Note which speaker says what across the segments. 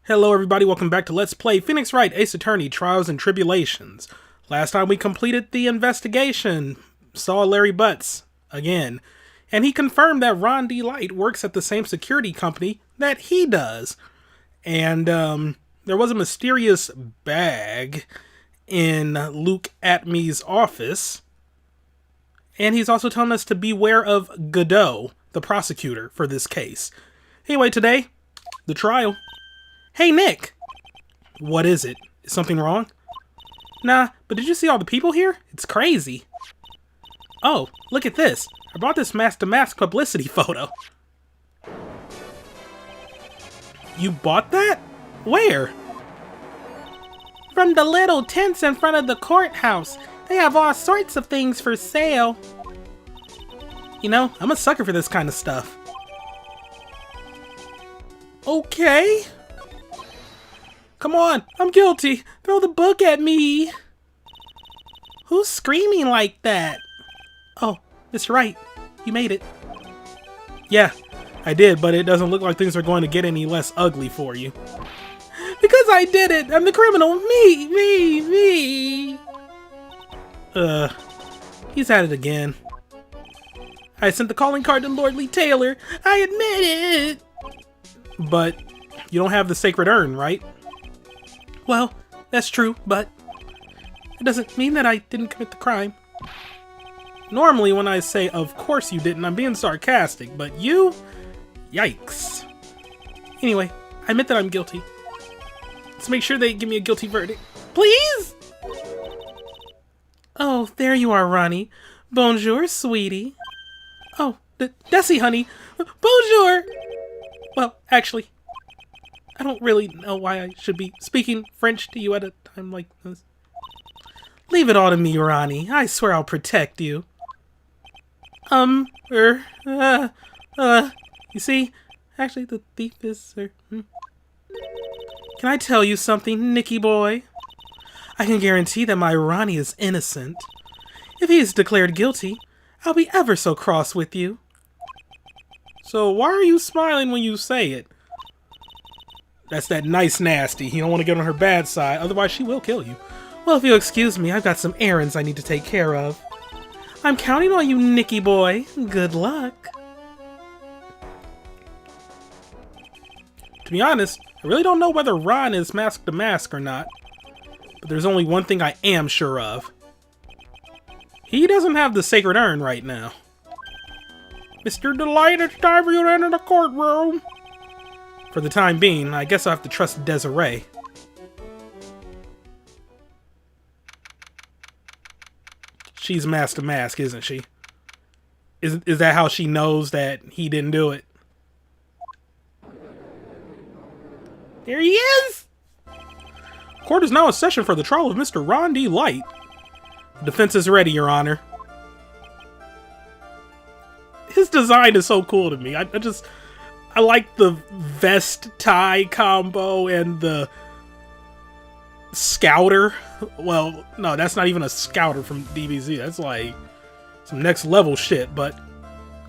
Speaker 1: Hello everybody, welcome back to Let's Play Phoenix Wright Ace Attorney Trials and Tribulations. Last time we completed the investigation, saw Larry Butts again, and he confirmed that Ron D. Light works at the same security company that he does. And there was a mysterious bag in Luke Atmey's office, and he's also telling us to beware of Godot, the prosecutor for this case. Anyway, today, the trial. Hey, Nick! What is it? Is something wrong? Nah, but did you see all the people here? It's crazy. Oh, look at this. I brought this Mask DeMasque publicity photo. You bought that? Where? From the little tents in front of the courthouse. They have all sorts of things for sale. You know, I'm a sucker for this kind of stuff. Okay. Come on, I'm guilty. Throw the book at me. Who's screaming like that? Oh, Mr. Wright, you made it. Yeah, I did, but it doesn't look like things are going to get any less ugly for you. Because I did it! I'm the criminal! Me! He's at it again. I sent the calling card to Lord Lee Taylor. I admit it! But you don't have the sacred urn, right? Well, that's true, but it doesn't mean that I didn't commit the crime. Normally when I say, of course you didn't, I'm being sarcastic, but you? Yikes. Anyway, I admit that I'm guilty. Let's make sure they give me a guilty verdict. Please? Oh, there you are, Ronnie. Bonjour, sweetie. Oh, Desi, honey. Bonjour! Well, actually, I don't really know why I should be speaking French to you at a time like this. Leave it all to me, Ronnie. I swear I'll protect you. You see, actually the thief is, Can I tell you something, Nicky boy? I can guarantee that my Ronnie is innocent. If he is declared guilty, I'll be ever so cross with you. So why are you smiling when you say it? That's that nice nasty. You don't want to get on her bad side, otherwise she will kill you. Well, if you'll excuse me, I've got some errands I need to take care of. I'm counting on you, Nicky boy. Good luck. To be honest, I really don't know whether Ron is Mask DeMasque or not. But there's only one thing I am sure of. He doesn't have the sacred urn right now. Mr. Delight, it's time for you to enter the courtroom. For the time being, I guess I'll have to trust Desiree. She's Mask DeMasque, isn't she? Is that how she knows that he didn't do it? There he is! Court is now in session for the trial of Mr. Ron D. Light. The defense is ready, Your Honor. His design is so cool to me. I like the vest tie combo and the scouter. Well, no, that's not even a scouter from DBZ. That's like some next level shit, but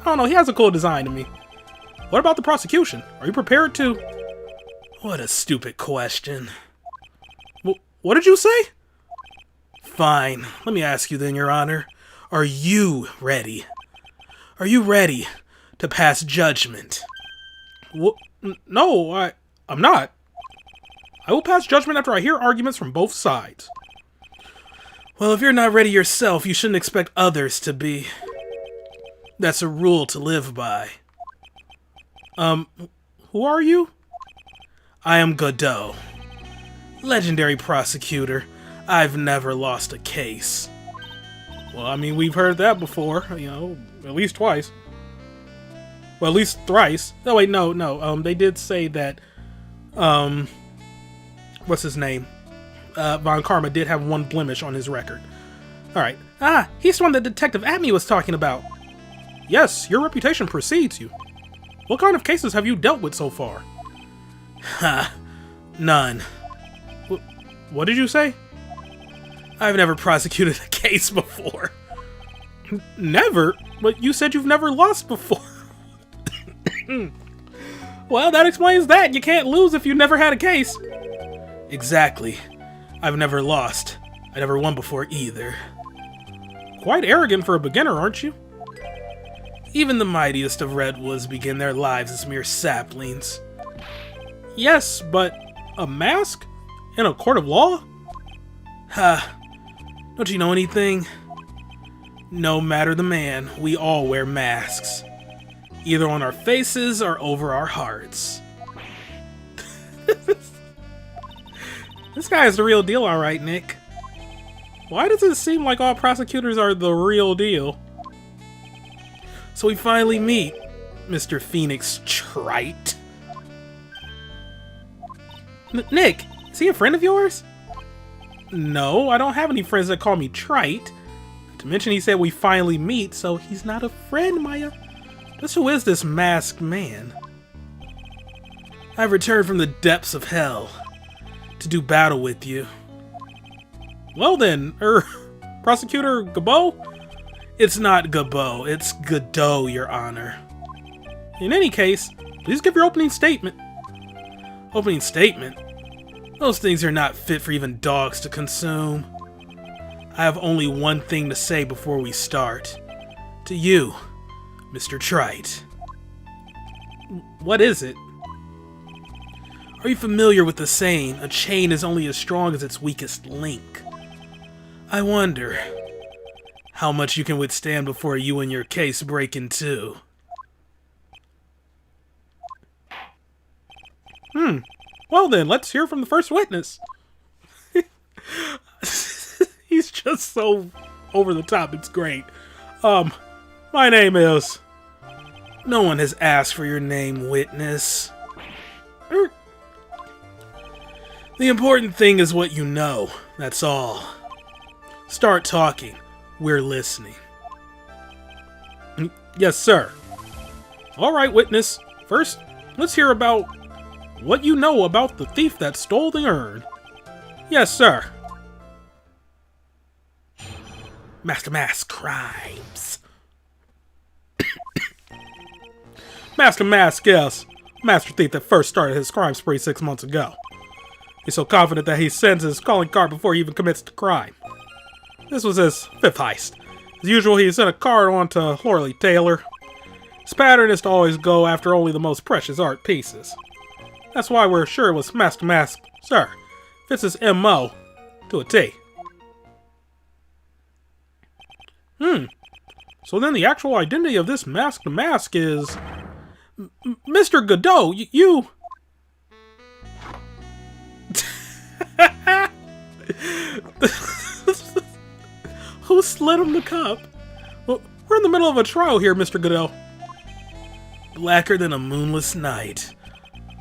Speaker 1: I don't know. He has a cool design to me. What about the prosecution? Are you prepared to? What a stupid question. What did you say? Fine. Let me ask you then, Your Honor. Are you ready? Are you ready to pass judgment? No, I'm not. I will pass judgment after I hear arguments from both sides. Well, if you're not ready yourself, you shouldn't expect others to be. That's a rule to live by. Who are you? I am Godot. Legendary prosecutor. I've never lost a case. Well, I mean, we've heard that before, you know, at least twice. Well, at least thrice. Oh, wait, no. They did say that, what's his name? Von Karma did have one blemish on his record. Alright. Ah, he's the one that Detective Atmey was talking about. Yes, your reputation precedes you. What kind of cases have you dealt with so far? Ha, none. What did you say? I've never prosecuted a case before. Never? But you said you've never lost before. Well, that explains that. You can't lose if you never had a case. Exactly. I've never lost. I never won before either. Quite arrogant for a beginner, aren't you? Even the mightiest of redwoods begin their lives as mere saplings. Yes, but a mask? In a court of law? Ha! Don't you know anything? No matter the man, we all wear masks. Either on our faces or over our hearts. This guy is the real deal, alright, Nick. Why does it seem like all prosecutors are the real deal? So we finally meet Mr. Phoenix Wright. Nick, is he a friend of yours? No, I don't have any friends that call me Trite. Not to mention he said we finally meet, so he's not a friend, Maya. Just who is this masked man? I've returned from the depths of hell to do battle with you. Well then, Prosecutor Godot? It's not Godot, it's Godot, Your Honor. In any case, please give your opening statement. Opening statement? Those things are not fit for even dogs to consume. I have only one thing to say before we start. To you, Mr. Trite. What is it? Are you familiar with the saying, a chain is only as strong as its weakest link? I wonder how much you can withstand before you and your case break in two. Well then, let's hear from the first witness. He's just so over the top, it's great. My name is... No one has asked for your name, witness. The important thing is what you know, that's all. Start talking. We're listening. Yes, sir. Alright, witness. First, let's hear about what you know about the thief that stole the urn. Yes, sir. Mask DeMasque crimes. Mask DeMasque, yes. Master thief that first started his crime spree 6 months ago. He's so confident that he sends his calling card before he even commits the crime. This was his 5th heist. As usual, he sent a card on to Lorelei Taylor. His pattern is to always go after only the most precious art pieces. That's why we're sure it was Mask DeMasque, sir. Fits his M.O. to a T. So then the actual identity of this Mask DeMasque is... Mr. Godot, you... Who slid him the cup? Well, we're in the middle of a trial here, Mr. Godot. Blacker than a moonless night.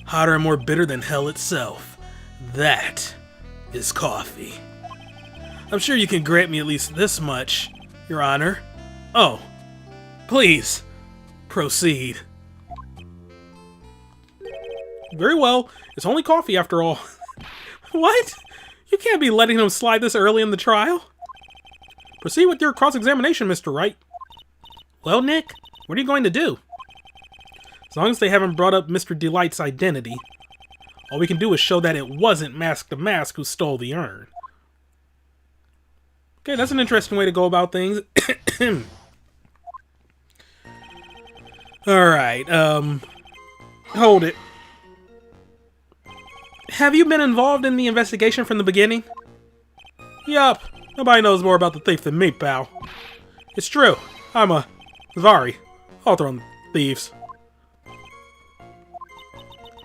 Speaker 1: Hotter and more bitter than hell itself. That is coffee. I'm sure you can grant me at least this much, Your Honor. Oh, please, proceed. Very well. It's only coffee after all. What? You can't be letting him slide this early in the trial. Proceed with your cross-examination, Mr. Wright. Well, Nick, what are you going to do? As long as they haven't brought up Mr. Delight's identity, all we can do is show that it wasn't Mask DeMasque who stole the urn. Okay, that's an interesting way to go about things. Alright, hold it. Have you been involved in the investigation from the beginning? Yup. Nobody knows more about the thief than me, pal. It's true. I'm a Zvari, author on thieves.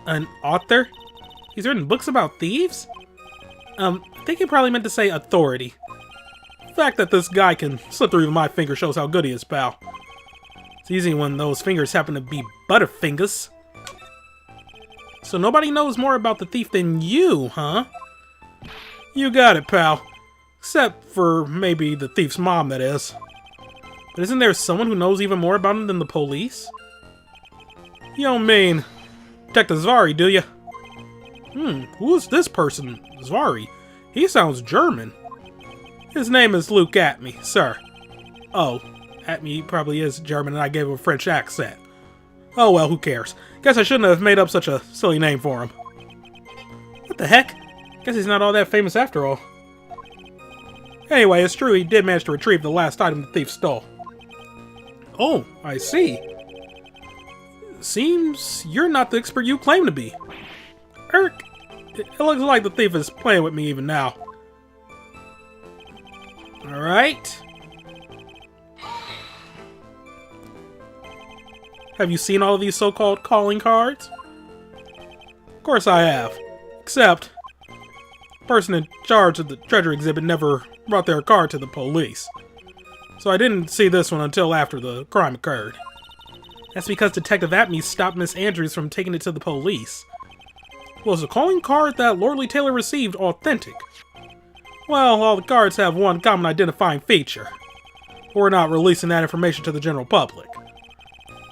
Speaker 1: An author? He's written books about thieves? I think he probably meant to say authority. The fact that this guy can slip through my finger shows how good he is, pal. It's easy when those fingers happen to be butterfingers. So nobody knows more about the thief than you, huh? You got it, pal. Except for maybe the thief's mom, that is. But isn't there someone who knows even more about him than the police? You don't mean Detective Zvari, do you? Who is this person, Zvari? He sounds German. His name is Luke Atme, sir. Oh, Atme probably is German and I gave him a French accent. Oh well, who cares? Guess I shouldn't have made up such a silly name for him. What the heck? Guess he's not all that famous after all. Anyway, it's true he did manage to retrieve the last item the thief stole. Oh, I see. Seems you're not the expert you claim to be. Eric, it looks like the thief is playing with me even now. Alright. Have you seen all of these so-called calling cards? Of course I have. Except, the person in charge of the treasure exhibit never brought their card to the police. So I didn't see this one until after the crime occurred. That's because Detective Atme stopped Miss Andrews from taking it to the police. Was the calling card that Lordly Taylor received authentic? Well, all the cards have one common identifying feature. We're not releasing that information to the general public.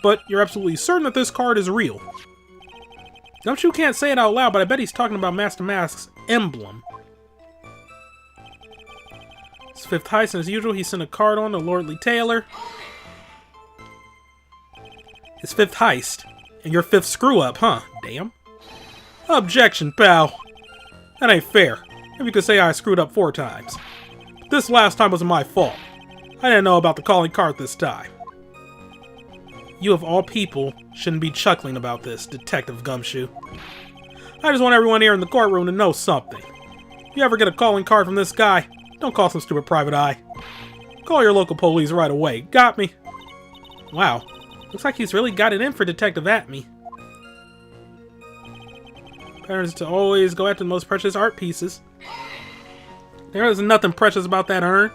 Speaker 1: But you're absolutely certain that this card is real. Don't you can't say it out loud, but I bet he's talking about Mask DeMasque's emblem. It's fifth heist, and as usual, he sent a card on to Lordly Taylor. His fifth heist, and your fifth screw-up, huh? Damn. Objection, pal. That ain't fair. Maybe you could say I screwed up 4 times. But this last time wasn't my fault. I didn't know about the calling card this time. You of all people shouldn't be chuckling about this, Detective Gumshoe. I just want everyone here in the courtroom to know something. If you ever get a calling card from this guy, don't call some stupid private eye. Call your local police right away. Got me? Wow. Looks like he's really got it in for Detective Atme. Pattern is to always go after the most precious art pieces. There is nothing precious about that urn.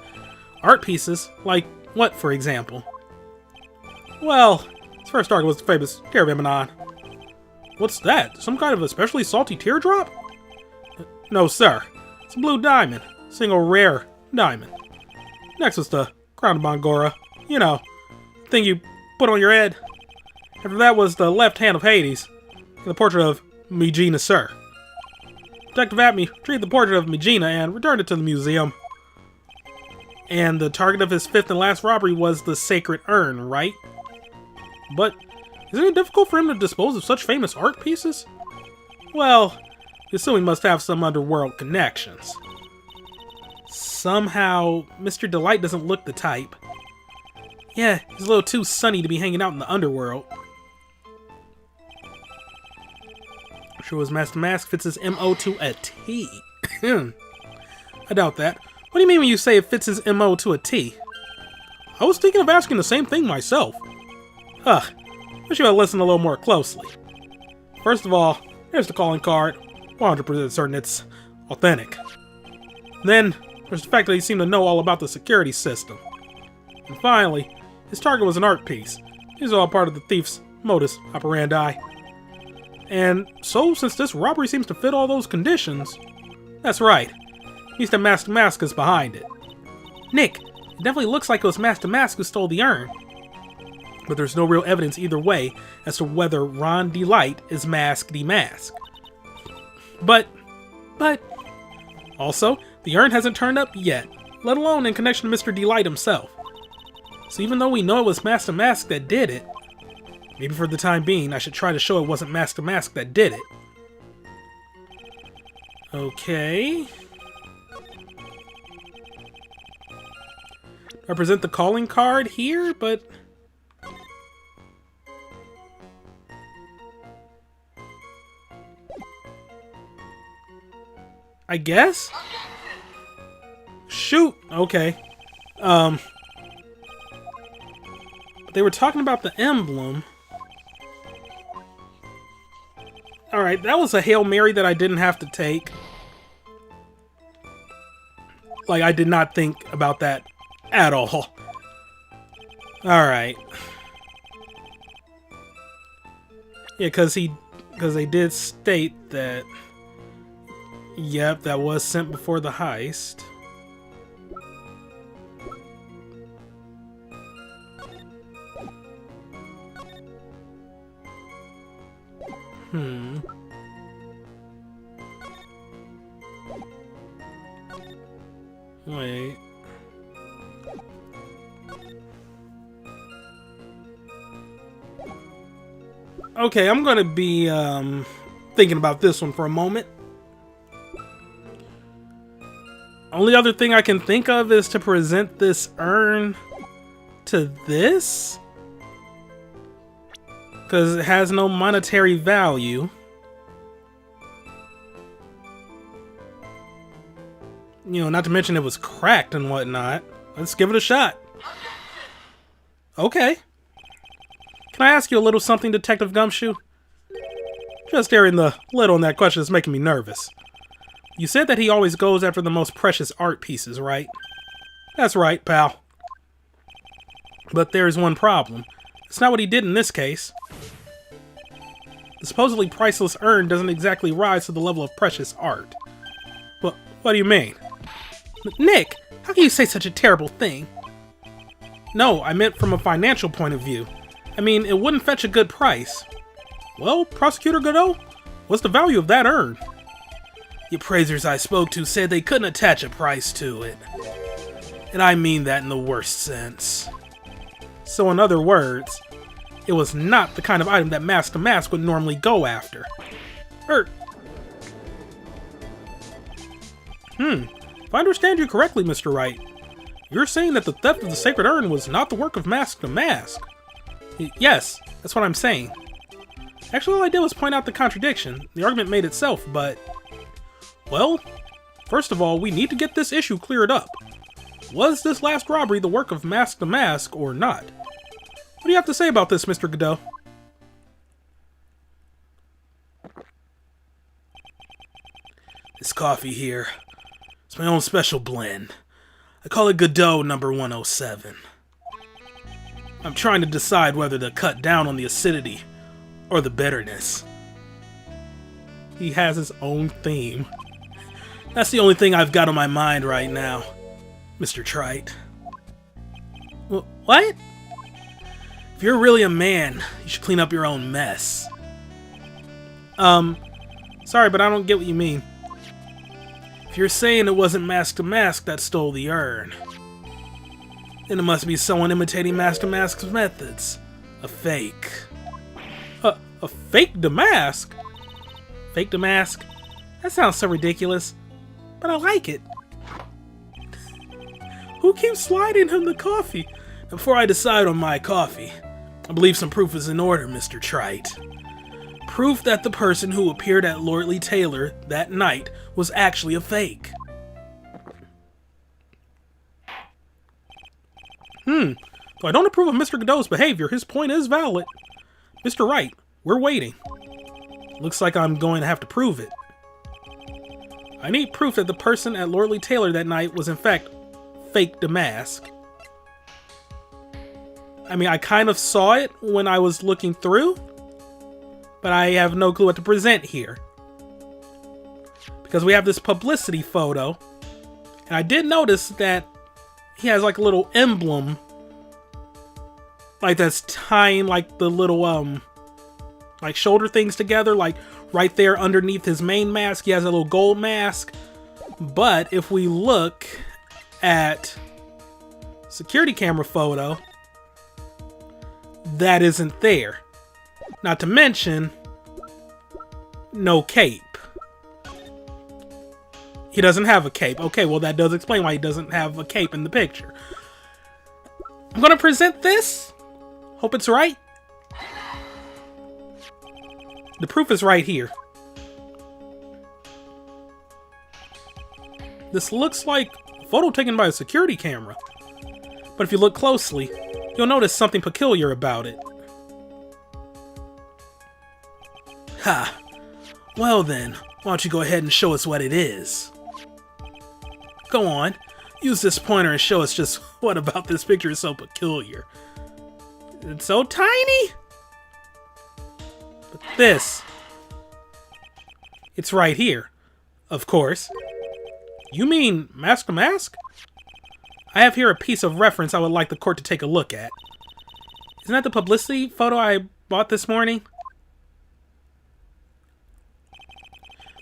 Speaker 1: Art pieces? Like what, for example? Well, his first target was the famous Tear of Emanon. What's that? Some kind of especially salty teardrop? No, sir. It's a blue diamond. Single rare diamond. Next was the Crown of Bangora. You know, thing you put on your head. After that was the left hand of Hades. And the portrait of Megina, sir. Detective Atme retrieved the portrait of Megina and returned it to the museum. And the target of his 5th and last robbery was the sacred urn, right? But isn't it difficult for him to dispose of such famous art pieces? Well, you assume he must have some underworld connections. Somehow, Mr. Delight doesn't look the type. Yeah, he's a little too sunny to be hanging out in the underworld. I'm sure his Mask DeMasque fits his MO to a T. I doubt that. What do you mean when you say it fits his MO to a T? I was thinking of asking the same thing myself. Ugh, wish you had listened a little more closely. First of all, there's the calling card. 100% certain it's authentic. Then, there's the fact that he seemed to know all about the security system. And finally, his target was an art piece. These are all part of the thief's modus operandi. And so, since this robbery seems to fit all those conditions, that's right. Mr. Mask DeMasque is behind it. Nick, it definitely looks like it was Mask DeMasque who stole the urn. But there's no real evidence either way as to whether Ron Delight is Mask DeMasque. But, also, the urn hasn't turned up yet, let alone in connection to Mr. Delight himself. So even though we know it was Mask DeMasque that did it, maybe for the time being I should try to show it wasn't Mask DeMasque that did it. Okay. I present the calling card here, but I guess? Shoot! Okay. They were talking about the emblem. Alright, that was a Hail Mary that I didn't have to take. Like, I did not think about that at all. Alright. Yeah, because they did state that... Yep, that was sent before the heist. Wait. Okay, I'm gonna be thinking about this one for a moment. Only other thing I can think of is to present this urn to this, because it has no monetary value. You know, not to mention it was cracked and whatnot. Let's give it a shot. Okay. Can I ask you a little something, Detective Gumshoe? Just hearing the lid on that question is making me nervous. You said that he always goes after the most precious art pieces, right? That's right, pal. But there's one problem. It's not what he did in this case. The supposedly priceless urn doesn't exactly rise to the level of precious art. What do you mean? Nick, how can you say such a terrible thing? No, I meant from a financial point of view. I mean, it wouldn't fetch a good price. Well, Prosecutor Godot, what's the value of that urn? The appraisers I spoke to said they couldn't attach a price to it. And I mean that in the worst sense. So in other words, it was not the kind of item that Mask DeMasque would normally go after. If I understand you correctly, Mr. Wright, you're saying that the theft of the sacred urn was not the work of Mask DeMasque. Yes, that's what I'm saying. Actually, all I did was point out the contradiction. The argument made itself, but... Well, first of all, we need to get this issue cleared up. Was this last robbery the work of Mask DeMasque or not? What do you have to say about this, Mr. Godot? This coffee here, it's my own special blend. I call it Godot number 107. I'm trying to decide whether to cut down on the acidity or the bitterness. He has his own theme. That's the only thing I've got on my mind right now, Mr. Trite. What? If you're really a man, you should clean up your own mess. Sorry, but I don't get what you mean. If you're saying it wasn't Mask DeMasque that stole the urn, then it must be someone imitating Mask DeMasque's methods. A fake. A fake DeMasque? Fake DeMasque? That sounds so ridiculous, but I like it. Who keeps sliding him the coffee? Before I decide on my coffee, I believe some proof is in order, Mr. Trite. Proof that the person who appeared at Lordly Taylor that night was actually a fake. Though I don't approve of Mr. Godot's behavior, his point is valid. Mr. Wright, we're waiting. Looks like I'm going to have to prove it. I need proof that the person at Lordly Taylor that night was in fact fake DeMasque. I mean, I kind of saw it when I was looking through, but I have no clue what to present here. Because we have this publicity photo, and I did notice that he has like a little emblem, like that's tying like the little like shoulder things together, like right there underneath his main mask. He has a little gold mask. But if we look at security camera photo, that isn't there. Not to mention, no cape. He doesn't have a cape. Okay, well that does explain why he doesn't have a cape in the picture. I'm gonna present this. Hope it's right. The proof is right here. This looks like a photo taken by a security camera. But if you look closely, you'll notice something peculiar about it. Ha! Well then, why don't you go ahead and show us what it is? Go on, use this pointer and show us just what about this picture is so peculiar. It's so tiny! But this, it's right here, of course. You mean Mask DeMasque? I have here a piece of reference I would like the court to take a look at. Isn't that the publicity photo I bought this morning?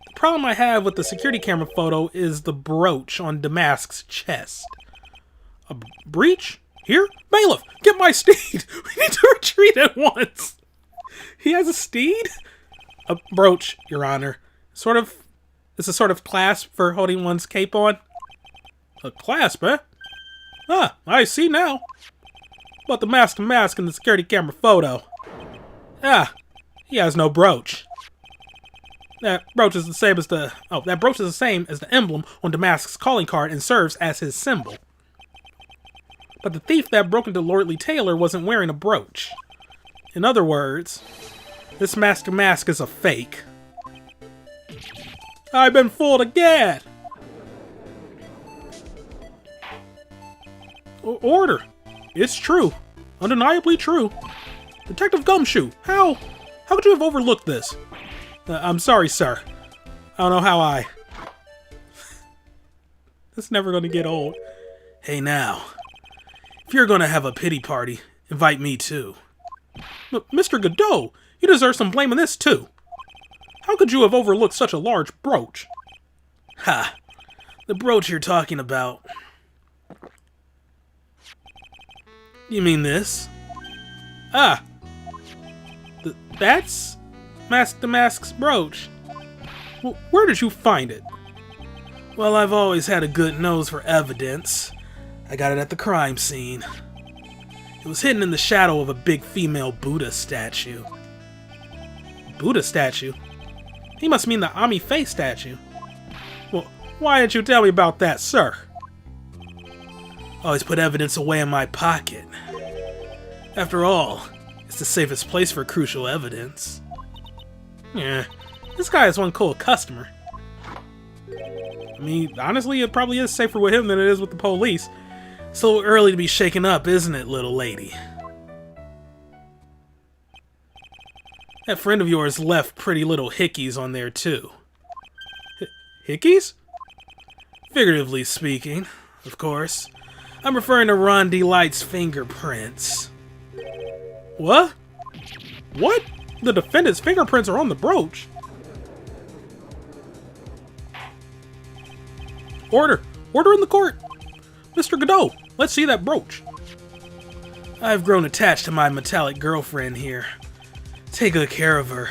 Speaker 1: The problem I have with the security camera photo is the brooch on DeMasque's chest. A breach? Here? Bailiff, get my steed! We need to retreat at once! He has a steed? A brooch, Your Honor. It's a sort of clasp for holding one's cape on. A clasp, eh? Ah, I see now. But the Mask DeMasque in the security camera photo. Ah, he has no brooch. That brooch is the same as the emblem on DeMasque's calling card and serves as his symbol. But the thief that broke into Lordly Taylor wasn't wearing a brooch. In other words, this Mask DeMasque is a fake. I've been fooled again! Order! It's true. Undeniably true. Detective Gumshoe, how could you have overlooked this? I'm sorry, sir. I don't know how I... It's never gonna get old. Hey now, if you're gonna have a pity party, invite me too. Mr. Godot, you deserve some blame in this too. How could you have overlooked such a large brooch? Ha! The brooch you're talking about. You mean this? Ah! That's Mask DeMasque's brooch. Well, where did you find it? Well, I've always had a good nose for evidence. I got it at the crime scene. It was hidden in the shadow of a big female Buddha statue. Buddha statue? He must mean the Ami Faye statue. Well, why didn't you tell me about that, sir? Always put evidence away in my pocket. After all, it's the safest place for crucial evidence. Yeah, this guy is one cool customer. I mean, honestly, it probably is safer with him than it is with the police. It's a little early to be shaken up, isn't it, little lady? That friend of yours left pretty little hickeys on there, too. Hickeys? Figuratively speaking, of course. I'm referring to Ron D. Light's fingerprints. What? What? The defendant's fingerprints are on the brooch. Order! Order in the court! Mr. Godot, let's see that brooch. I've grown attached to my metallic girlfriend here. Take good care of her.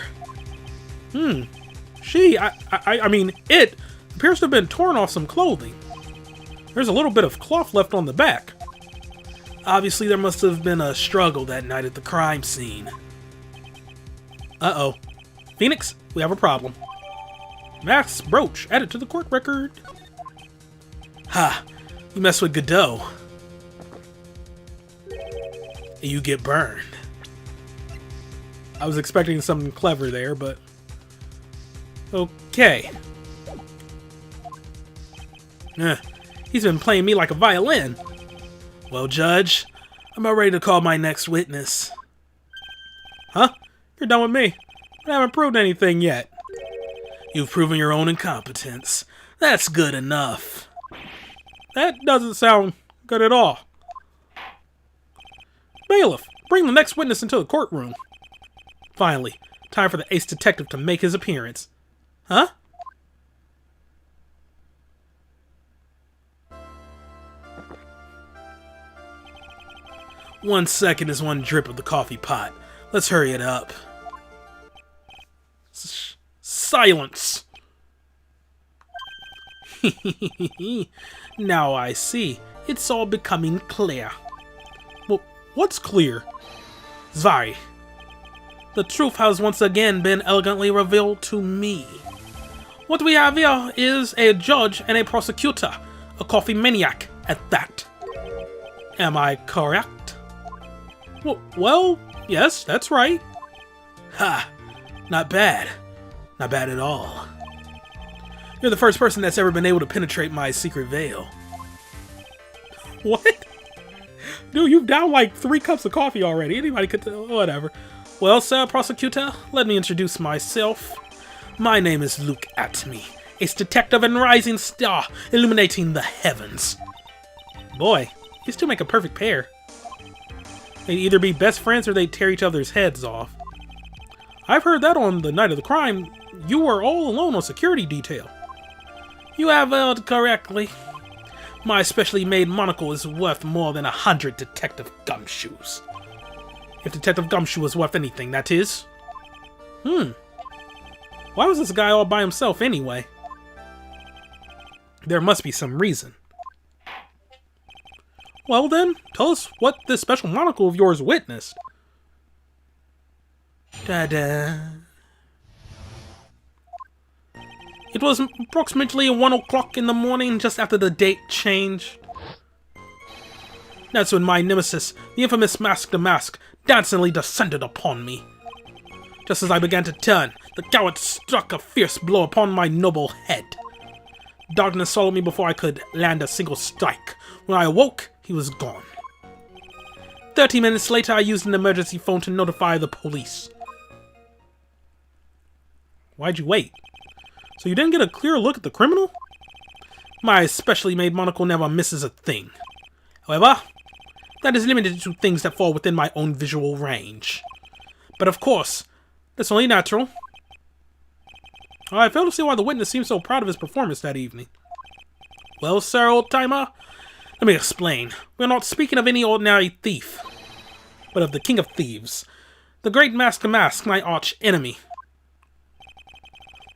Speaker 1: I mean, it appears to have been torn off some clothing. There's a little bit of cloth left on the back. Obviously, there must have been a struggle that night at the crime scene. Uh-oh. Phoenix, we have a problem. Mask's brooch added to the court record. Ha! You mess with Godot, and you get burned. I was expecting something clever there, but... Okay. He's been playing me like a violin. Well, Judge, I'm about ready to call my next witness. Huh? You're done with me. I haven't proved anything yet. You've proven your own incompetence. That's good enough. That doesn't sound good at all. Bailiff, bring the next witness into the courtroom. Finally, time for the ace detective to make his appearance. Huh? One second is one drip of the coffee pot. Let's hurry it up. Silence! Now I see. It's all becoming clear. Well, what's clear? Zari. The truth has once again been elegantly revealed to me. What we have here is a judge and a prosecutor, a coffee maniac at that. Am I correct? Well, yes, that's right. Ha! Not bad. Not bad at all. You're the first person that's ever been able to penetrate my secret veil. What? Dude, you've downed like 3 cups of coffee already. Anybody could tell. Whatever. Well, sir, prosecutor, let me introduce myself. My name is Luke Atme, a detective and rising star illuminating the heavens. Boy, these two make a perfect pair. They'd either be best friends or they'd tear each other's heads off. I've heard that on the night of the crime, you were all alone on security detail. You have heard correctly. My specially made monocle is worth more than 100 Detective Gumshoes. If Detective Gumshoe was worth anything, that is, Why was this guy all by himself anyway? There must be some reason. Well then, tell us what this special monocle of yours witnessed. Da-da. It was approximately 1 o'clock in the morning, just after the date changed. That's when my nemesis, the infamous Mask DeMasque, dancingly descended upon me. Just as I began to turn, the coward struck a fierce blow upon my noble head. Darkness swallowed me before I could land a single strike. When I awoke, he was gone. 30 minutes later, I used an emergency phone to notify the police. Why'd you wait? So you didn't get a clear look at the criminal? My specially made monocle never misses a thing. However, that is limited to things that fall within my own visual range. But of course, that's only natural. I fail to see why the witness seems so proud of his performance that evening. Well, sir, old-timer, let me explain. We're not speaking of any ordinary thief, but of the king of thieves, the great Mask DeMasque, my arch-enemy.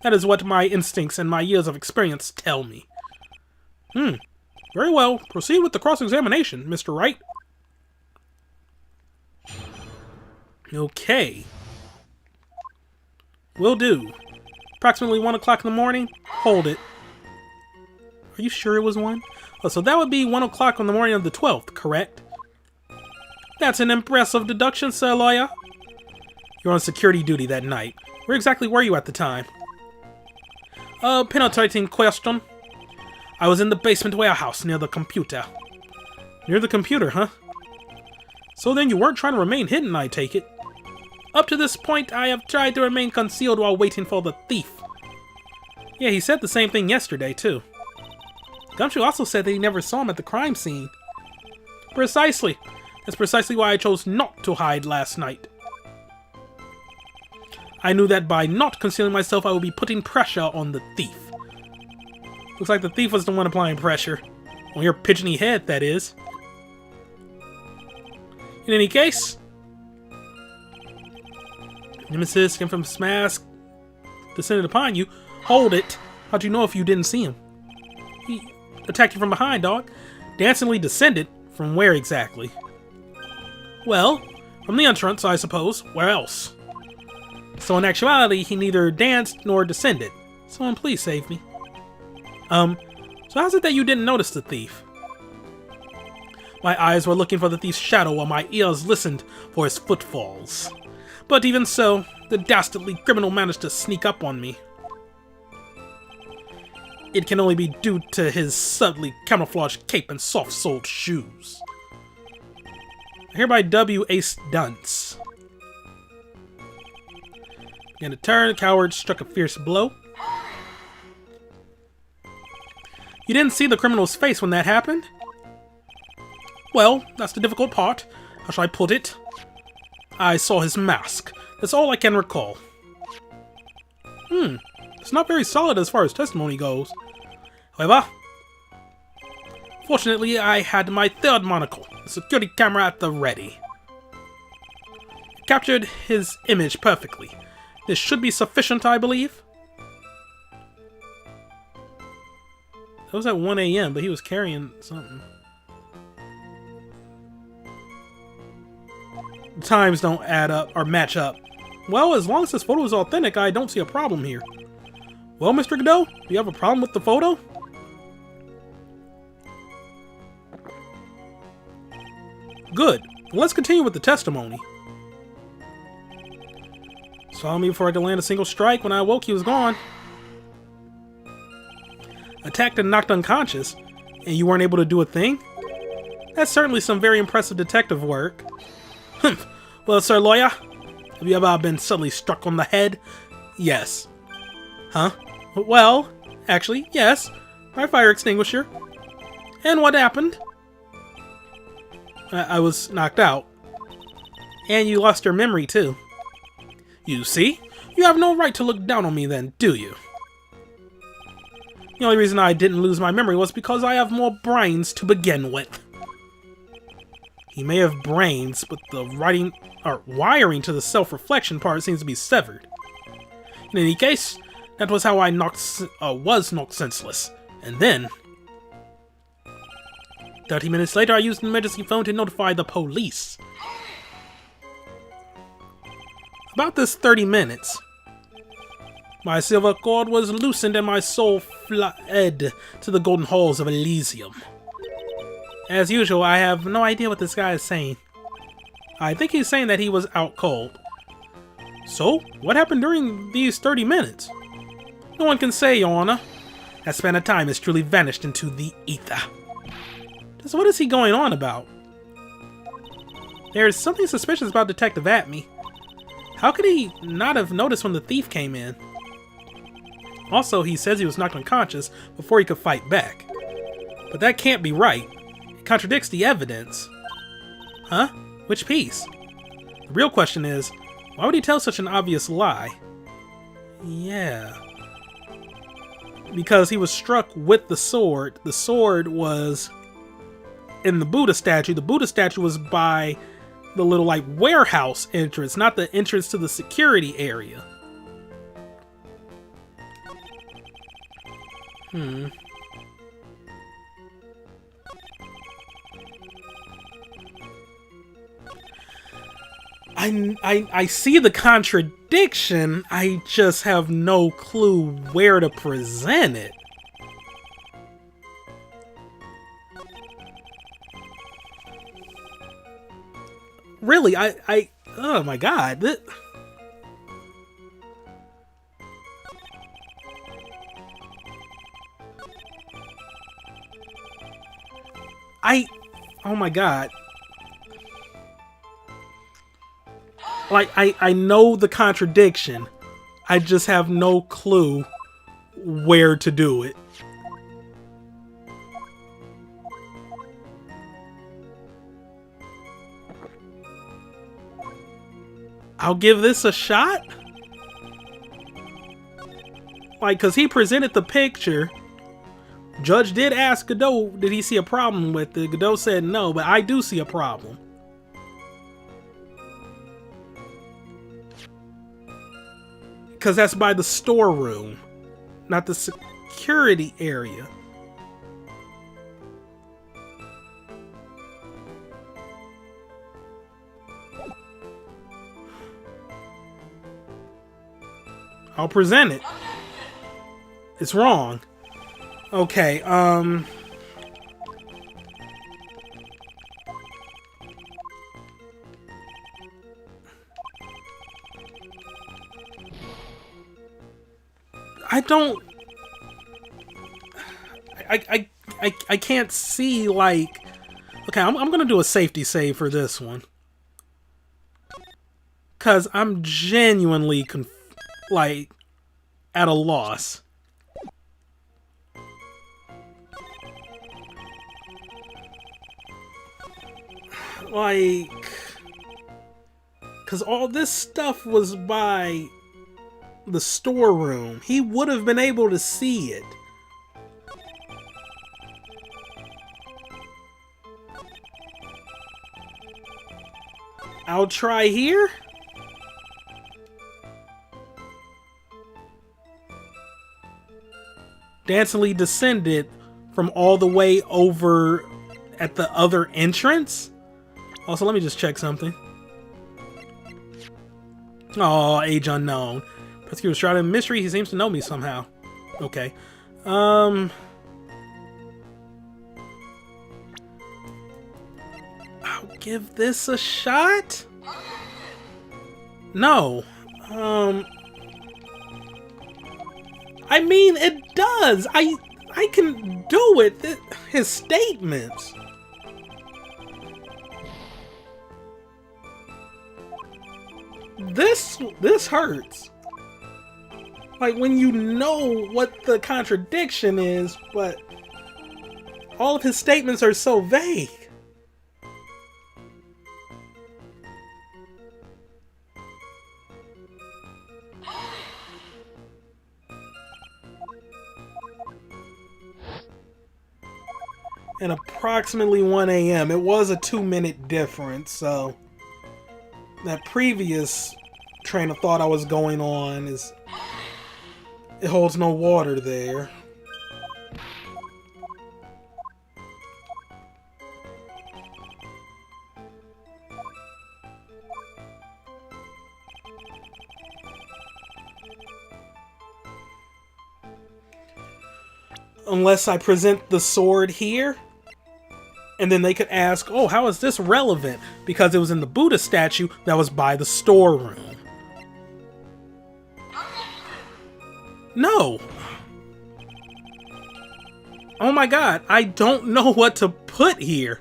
Speaker 1: That is what my instincts and my years of experience tell me. Very well. Proceed with the cross-examination, Mr. Wright. Okay. Will do. Approximately 1 o'clock in the morning? Hold it. Are you sure it was 1? Oh, so that would be 1 o'clock on the morning of the 12th, correct? That's an impressive deduction, sir lawyer. You're on security duty that night. Where exactly were you at the time? Penetrating question. I was in the basement warehouse near the computer. Near the computer, huh? So then you weren't trying to remain hidden, I take it? Up to this point, I have tried to remain concealed while waiting for the thief. Yeah, he said the same thing yesterday, too. Gumshoe also said that he never saw him at the crime scene. Precisely. That's precisely why I chose not to hide last night. I knew that by not concealing myself, I would be putting pressure on the thief. Looks like the thief was the one applying pressure. On your pigeony head, that is. In any case, Nemesis, infamous Mask, descended upon you. Hold it. How'd you know if you didn't see him? He attacked you from behind, dog. Dancingly descended? From where exactly? Well, from the entrance, I suppose. Where else? So in actuality, he neither danced nor descended. Someone please save me. So how's it that you didn't notice the thief? My eyes were looking for the thief's shadow while my ears listened for his footfalls. But even so, the dastardly criminal managed to sneak up on me. It can only be due to his subtly camouflaged cape and soft-soled shoes. I hereby dub you Ace Dunce. In a turn, the coward struck a fierce blow. You didn't see the criminal's face when that happened? Well, that's the difficult part. How shall I put it? I saw his mask. That's all I can recall. It's not very solid as far as testimony goes. However, fortunately I had my third monocle, the security camera at the ready. It captured his image perfectly. This should be sufficient, I believe. That was at 1 a.m., but he was carrying something. The times don't add up, or match up. Well, as long as this photo is authentic, I don't see a problem here. Well, Mr. Godot, do you have a problem with the photo? Good. Well, let's continue with the testimony. Saw me before I could land a single strike. When I awoke, he was gone. Attacked and knocked unconscious, and you weren't able to do a thing? That's certainly some very impressive detective work. Humph. Well, sir lawyer, have you ever been suddenly struck on the head? Yes. Huh? Well, actually, yes. My fire extinguisher. And what happened? I was knocked out. And you lost your memory, too. You see? You have no right to look down on me then, do you? The only reason I didn't lose my memory was because I have more brains to begin with. He may have brains, but the wiring to the self-reflection part seems to be severed. In any case, that was how I was knocked senseless. And then, 30 minutes later, I used an emergency phone to notify the police. About this 30 minutes, my silver cord was loosened and my soul fled to the golden halls of Elysium. As usual, I have no idea what this guy is saying. I think he's saying that he was out cold. So, what happened during these 30 minutes? No one can say, Your Honor. That span of time has truly vanished into the ether. Just what is he going on about? There's something suspicious about Detective Atme. How could he not have noticed when the thief came in? Also, he says he was knocked unconscious before he could fight back. But that can't be right. It contradicts the evidence. Huh? Which piece? The real question is, why would he tell such an obvious lie? Yeah. Because he was struck with the sword. The sword was in the Buddha statue. The Buddha statue was by the little, like, warehouse entrance, not the entrance to the security area. I see the contradiction, I just have no clue where to present it. Really, oh my god. Oh my god. Like, I know the contradiction. I just have no clue where to do it. I'll give this a shot? Like, cause he presented the picture. Judge did ask Godot, did he see a problem with it? Godot said no, but I do see a problem. Because that's by the storeroom, not the security area. I'll present it. It's wrong. Okay, I don't... I can't see, like... Okay, I'm gonna do a safety save for this one. Cause I'm genuinely like, at a loss. Like... Cause all this stuff was by the storeroom. He would have been able to see it. I'll try here. Dancingly descended from all the way over at the other entrance. Also, let me just check something. Oh, age unknown. Prosecutor was shrouded in mystery. He seems to know me somehow. Okay. I'll give this a shot? No. I mean, it does. I can do it. His statements. This hurts. Like, when you know what the contradiction is, but all of his statements are so vague. And approximately 1 a.m. It was a 2-minute difference, so that previous train of thought I was going on is It holds no water there. Unless I present the sword here, and then they could ask, oh, how is this relevant? Because it was in the Buddha statue that was by the storeroom. No. Oh my god, I don't know what to put here.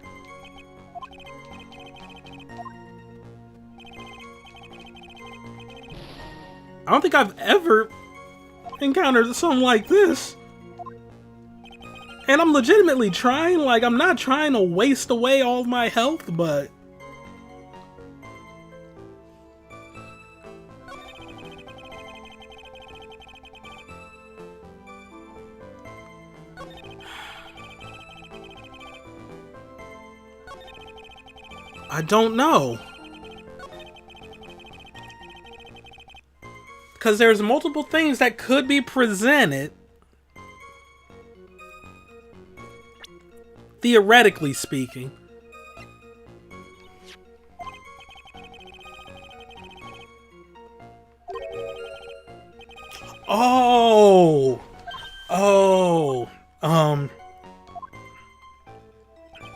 Speaker 1: I don't think I've ever encountered something like this. And I'm legitimately trying, like, I'm not trying to waste away all of my health, but... I don't know. Because there's multiple things that could be presented. Theoretically speaking. Oh! Oh!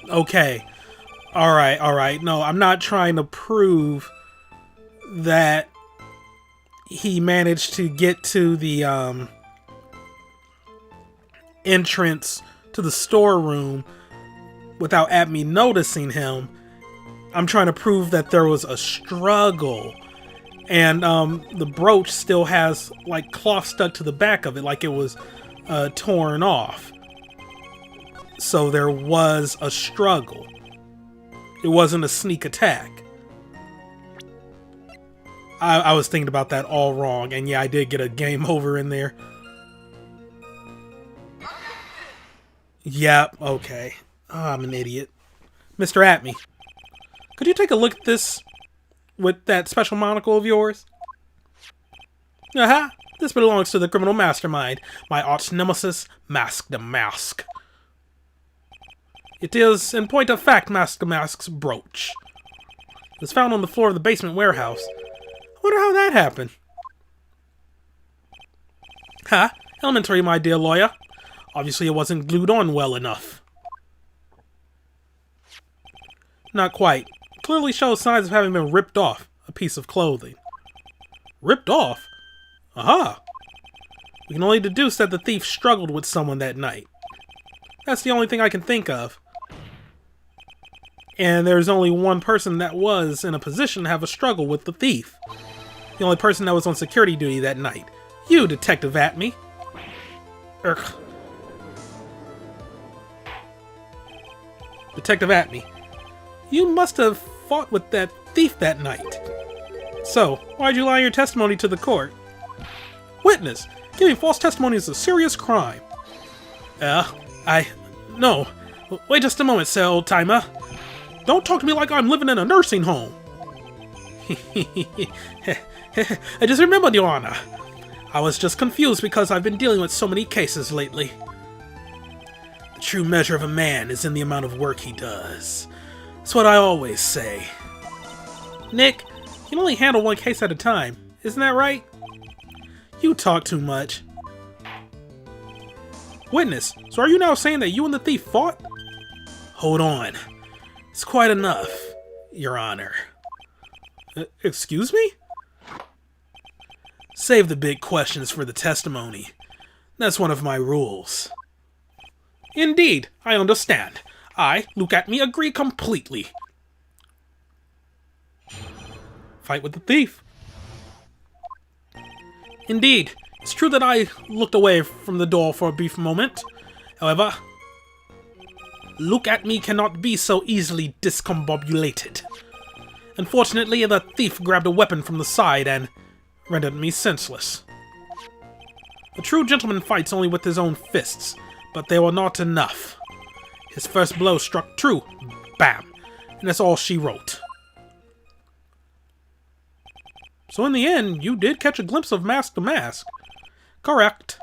Speaker 1: Okay. Alright. No, I'm not trying to prove that he managed to get to the, entrance to the storeroom without me noticing him. I'm trying to prove that there was a struggle. And, the brooch still has, like, cloth stuck to the back of it, like it was, torn off. So there was a struggle. It wasn't a sneak attack. I was thinking about that all wrong, and yeah, I did get a game over in there. Yep, okay. Oh, I'm an idiot. Mr. Atme, could you take a look at this with that special monocle of yours? Aha! This belongs to the criminal mastermind, my arch nemesis, Mask DeMasque. It is, in point of fact, Mask DeMasque's brooch. It was found on the floor of the basement warehouse. I wonder how that happened. Ha! Elementary, my dear lawyer. Obviously it wasn't glued on well enough. Not quite. Clearly shows signs of having been ripped off a piece of clothing. Ripped off? Aha! We can only deduce that the thief struggled with someone that night. That's the only thing I can think of. And there's only one person that was in a position to have a struggle with the thief. The only person that was on security duty that night. You, Detective Atme. Urgh. Detective Atme, you must have fought with that thief that night. So, why'd you lie your testimony to the court? Witness, giving false testimony is a serious crime. No. Wait just a moment, sir, old-timer. Don't talk to me like I'm living in a nursing home. I just remembered, Your Honor. I was just confused because I've been dealing with so many cases lately. The true measure of a man is in the amount of work he does. That's what I always say. Nick, you can only handle one case at a time. Isn't that right? You talk too much. Witness, so are you now saying that you and the thief fought? Hold on. It's quite enough, Your Honor. Excuse me? Save the big questions for the testimony. That's one of my rules. Indeed, I understand. I, Luke Atme, agree completely. Fight with the thief. Indeed, it's true that I looked away from the door for a brief moment. However, Luke Atme cannot be so easily discombobulated. Unfortunately, the thief grabbed a weapon from the side and rendered me senseless. A true gentleman fights only with his own fists, but they were not enough. His first blow struck true. Bam. And that's all she wrote. So in the end, you did catch a glimpse of Mask DeMasque. Correct.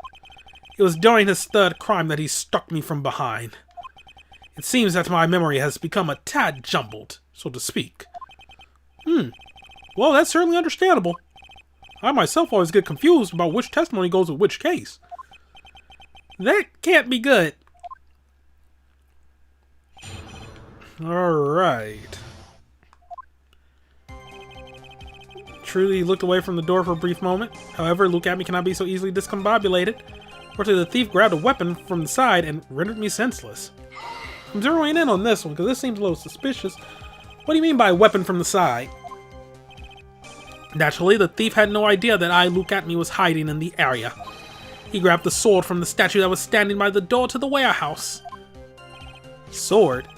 Speaker 1: It was during his third crime that he struck me from behind. It seems that my memory has become a tad jumbled, so to speak. Well, that's certainly understandable. I myself always get confused about which testimony goes with which case. That can't be good. Alright. Truly looked away from the door for a brief moment. However, look at me cannot be so easily discombobulated. Fortunately, the thief grabbed a weapon from the side and rendered me senseless. I'm zeroing in on this one because this seems a little suspicious. What do you mean by weapon from the side? Naturally, the thief had no idea that I, Luke Atme, was hiding in the area. He grabbed the sword from the statue that was standing by the door to the warehouse. Sword?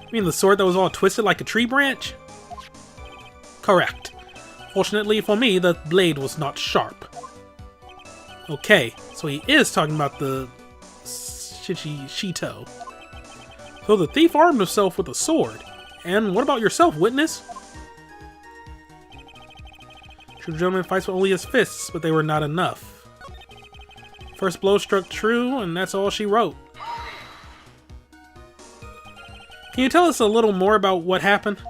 Speaker 1: You mean the sword that was all twisted like a tree branch? Correct. Fortunately for me, the blade was not sharp. Okay, so he is talking about the Shito. So the thief armed himself with a sword. And what about yourself, witness? True gentleman fights with only his fists, but they were not enough. First blow struck true, and that's all she wrote. Can you tell us a little more about what happened?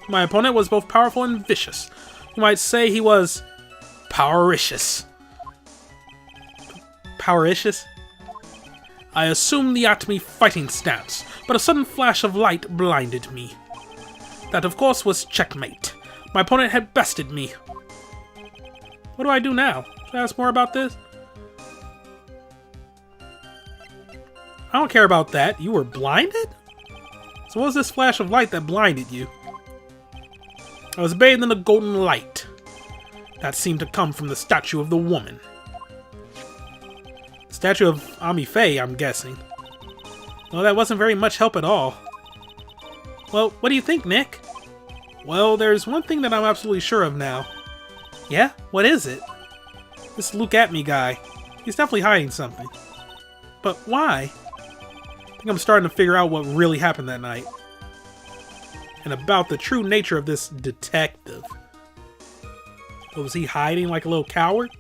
Speaker 1: My opponent was both powerful and vicious. You might say he was powericious. Powericious? I assumed the Atme fighting stance, but a sudden flash of light blinded me. That, of course, was checkmate. My opponent had bested me. What do I do now? Should I ask more about this? I don't care about that. You were blinded? So what was this flash of light that blinded you? I was bathed in a golden light. That seemed to come from the statue of the woman. Statue of Ami Faye, I'm guessing. Well, that wasn't very much help at all. Well, what do you think, Nick? Well, there's one thing that I'm absolutely sure of now. Yeah? What is it? This Luke Atme guy. He's definitely hiding something. But why? I think I'm starting to figure out what really happened that night. And about the true nature of this detective. But was he hiding like a little coward?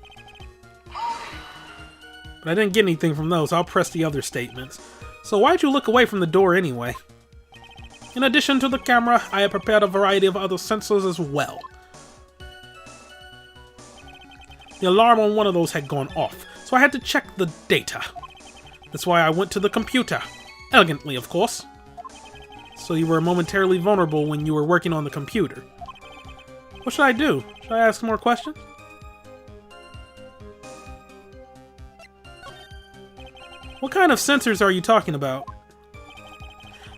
Speaker 1: But I didn't get anything from those, so I'll press the other statements. So why'd you look away from the door anyway? In addition to the camera, I had prepared a variety of other sensors as well. The alarm on one of those had gone off, so I had to check the data. That's why I went to the computer. Elegantly, of course. So you were momentarily vulnerable when you were working on the computer. What should I do? Should I ask more questions? What kind of sensors are you talking about?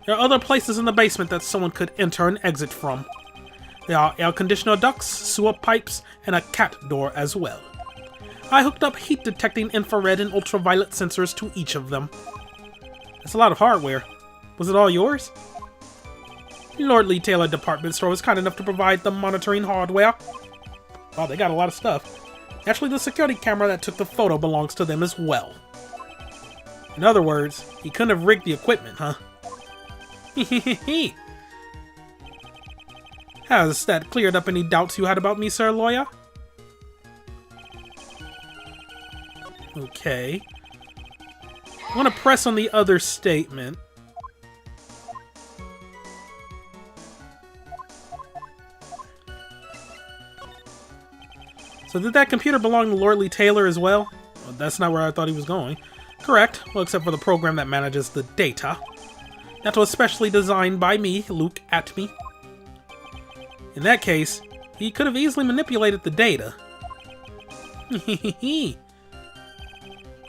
Speaker 1: There are other places in the basement that someone could enter and exit from. There are air conditioner ducts, sewer pipes, and a cat door as well. I hooked up heat-detecting infrared and ultraviolet sensors to each of them. That's a lot of hardware. Was it all yours? The Lord Lee Taylor department store was kind enough to provide the monitoring hardware. Wow, they got a lot of stuff. Actually, the security camera that took the photo belongs to them as well. In other words, he couldn't have rigged the equipment, huh? Has that cleared up any doubts you had about me, sir lawyer? Okay. I want to press on the other statement. So did that computer belong to Lord Lee Taylor as well? Well, that's not where I thought he was going. Correct, well, except for the program that manages the data. That was specially designed by me, Luke Atme. In that case, he could have easily manipulated the data.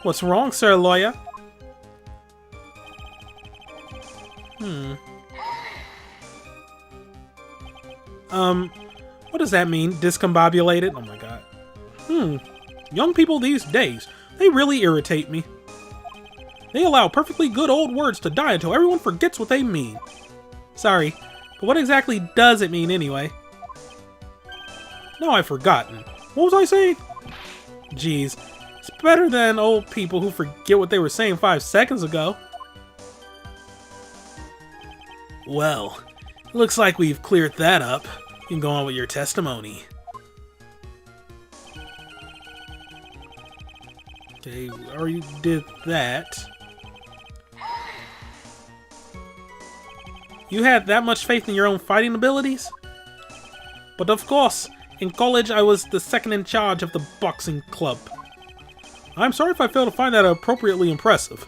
Speaker 1: What's wrong, sir lawyer? What does that mean? Discombobulated? Oh my god. Young people these days, they really irritate me. They allow perfectly good old words to die until everyone forgets what they mean. Sorry, but what exactly does it mean anyway? No, I've forgotten. What was I saying? Jeez, it's better than old people who forget what they were saying 5 seconds ago. Well, looks like we've cleared that up. You can go on with your testimony. Okay, we already did that. You had that much faith in your own fighting abilities? But of course, in college I was the second in charge of the boxing club. I'm sorry if I fail to find that appropriately impressive.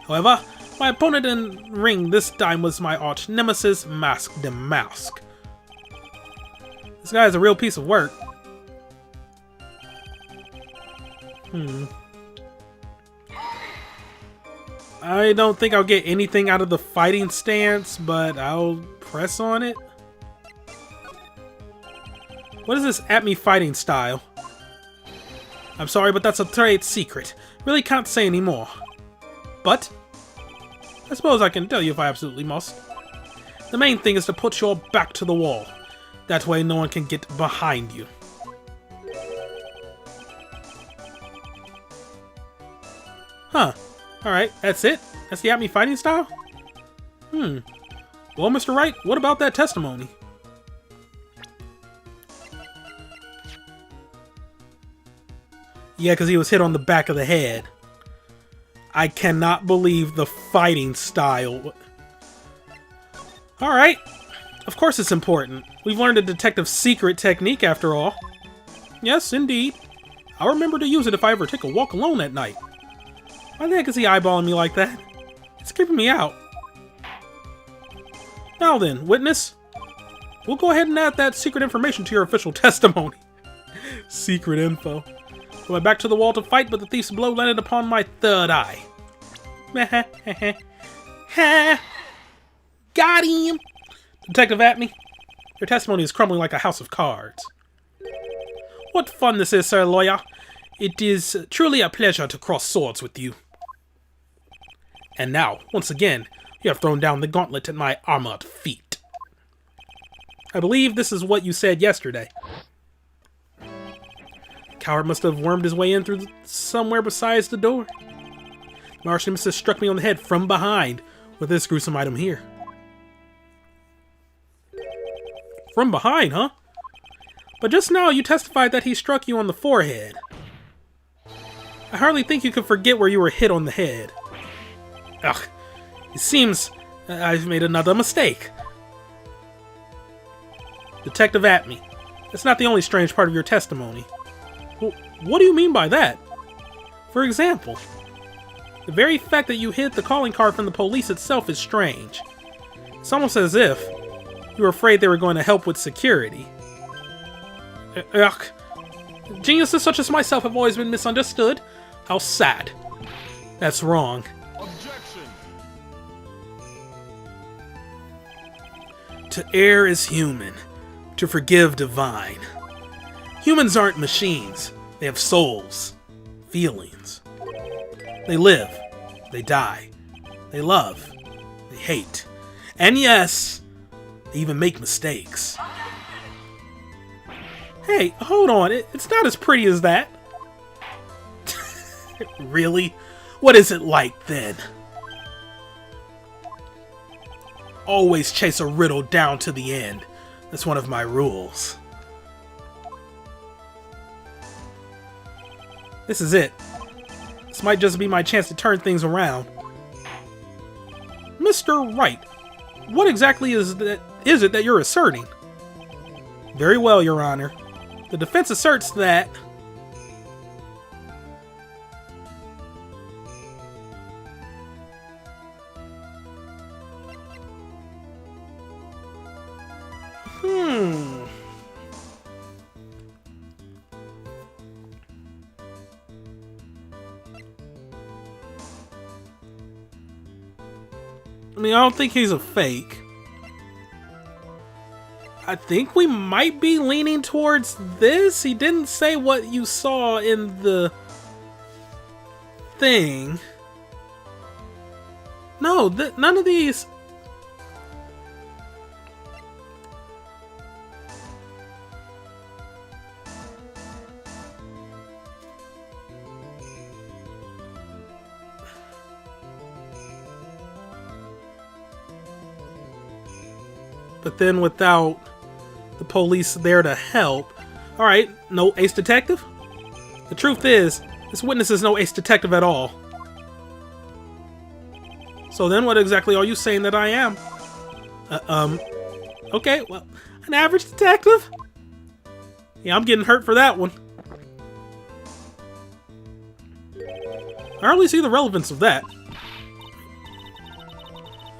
Speaker 1: However, my opponent in ring this time was my arch nemesis, Mask DeMasque. This guy is a real piece of work. I don't think I'll get anything out of the fighting stance, but I'll press on it. What is this at-me fighting style? I'm sorry, but that's a trade secret. Really can't say any more. But I suppose I can tell you if I absolutely must. The main thing is to put your back to the wall. That way no one can get behind you. Huh. Alright, that's it? That's the at-me fighting style? Well, Mr. Wright, what about that testimony? Yeah, because he was hit on the back of the head. I cannot believe the fighting style. Alright. Of course it's important. We've learned a detective's secret technique after all. Yes, indeed. I'll remember to use it if I ever take a walk alone at night. Why the heck is he eyeballing me like that? It's creeping me out. Now then, witness. We'll go ahead and add that secret information to your official testimony. Secret info. I went back to the wall to fight, but the thief's blow landed upon my third eye. Got him! Detective at-me. Your testimony is crumbling like a house of cards. What fun this is, sir lawyer. It is truly a pleasure to cross swords with you. And now, once again, you have thrown down the gauntlet at my armored feet. I believe this is what you said yesterday. The coward must have wormed his way in through somewhere besides the door. My arch nemesis struck me on the head from behind with this gruesome item here. From behind, huh? But just now you testified that he struck you on the forehead. I hardly think you could forget where you were hit on the head. Ugh, it seems I've made another mistake. Detective at-me. That's not the only strange part of your testimony. Well, what do you mean by that? For example, the very fact that you hid the calling card from the police itself is strange. It's almost as if you were afraid they were going to help with security. Ugh. Geniuses such as myself have always been misunderstood. How sad. That's wrong.
Speaker 2: Objection.
Speaker 1: To err is human, to forgive divine. Humans aren't machines. They have souls, feelings. They live, they die, they love, they hate. And yes, they even make mistakes. Hey, hold on, it's not as pretty as that. Really? What is it like then? Always chase a riddle down to the end. That's one of my rules. This is it. This might just be my chance to turn things around. Mr. Wright, what exactly is it that you're asserting? Very well, Your Honor. The defense asserts that... I mean, I don't think he's a fake. I think we might be leaning towards this. He didn't say what you saw in the thing. No, none of these... But then without the police there to help. Alright, no ace detective? The truth is This witness is no ace detective at all. So then what exactly are you saying that I am? Okay, well, an average detective? Yeah, I'm getting hurt for that one. I hardly see the relevance of that.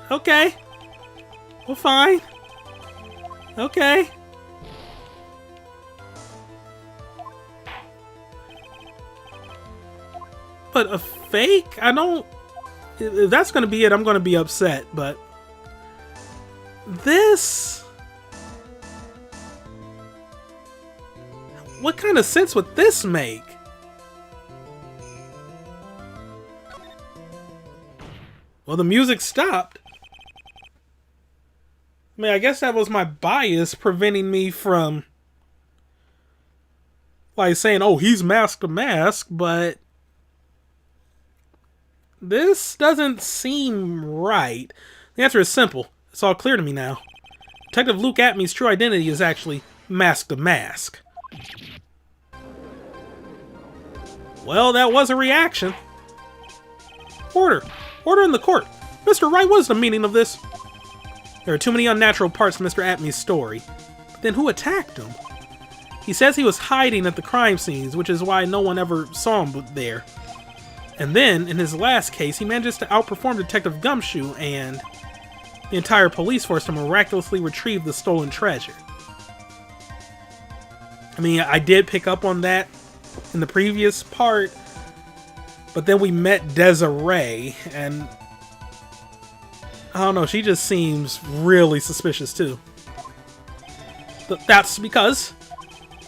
Speaker 1: Okay. Well, fine. Okay. But a fake? I don't... If that's gonna be it, I'm gonna be upset, but... This... What kind of sense would this make? Well, the music stopped. I mean, I guess that was my bias preventing me from... like saying, oh, he's Mask DeMasque, but... This doesn't seem right. The answer is simple. It's all clear to me now. Detective Luke Atmey's true identity is actually Mask DeMasque. Well, that was a reaction. Order! Order in the court! Mr. Wright, what is the meaning of this? There are too many unnatural parts to Mr. Atmey's story. But then who attacked him? He says he was hiding at the crime scenes, which is why no one ever saw him there. And then, in his last case, he manages to outperform Detective Gumshoe and the entire police force to miraculously retrieve the stolen treasure. I mean, I did pick up on that in the previous part, but then we met Desiree, and I don't know, she just seems really suspicious too. That's because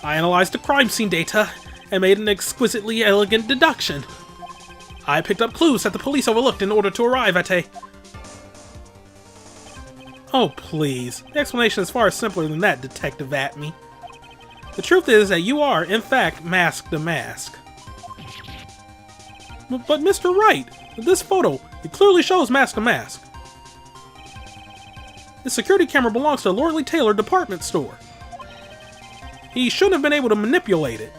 Speaker 1: I analyzed the crime scene data and made an exquisitely elegant deduction. I picked up clues that the police overlooked in order to arrive at a... Oh, please. The explanation is far simpler than that, Detective Atmey. The truth is that you are, in fact, Mask DeMasque. But Mr. Wright, this photo, it clearly shows Mask DeMasque. The security camera belongs to Lordly Taylor department store. He shouldn't have been able to manipulate it.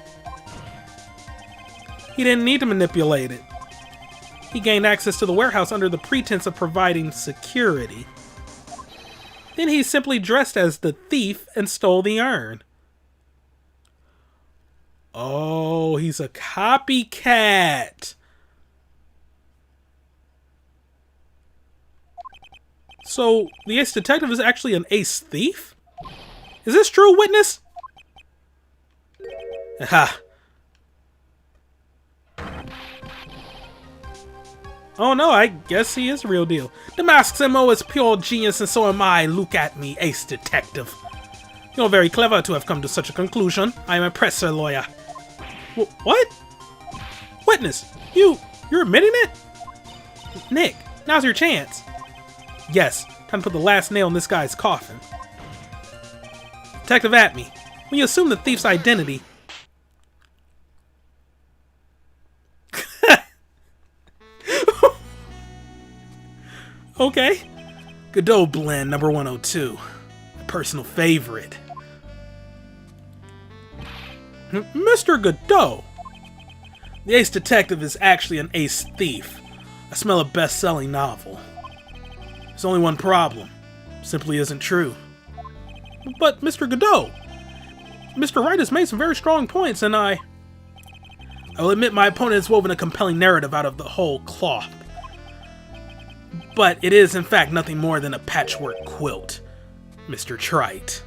Speaker 1: He didn't need to manipulate it. He gained access to the warehouse under the pretense of providing security. Then he simply dressed as the thief and stole the urn. Oh, he's a copycat. So, the ace detective is actually an ace thief? Is this true, witness? Aha. Oh no, I guess he is the real deal. DeMasque's MO is pure genius, and so am I. Look at me, ace detective. You're very clever to have come to such a conclusion. I am impressed, sir lawyer. What? Witness, you're admitting it? Nick, now's your chance. Yes, time to put the last nail in this guy's coffin. Detective Atmey, when you assume the thief's identity... Okay. Godot blend number 102. A personal favorite. Mr. Godot! The ace detective is actually an ace thief. I smell a best-selling novel. There's only one problem. Simply isn't true. But Mr. Godot! Mr. Wright has made some very strong points, and I will admit my opponent has woven a compelling narrative out of the whole cloth. But it is, in fact, nothing more than a patchwork quilt, Mr. Trite.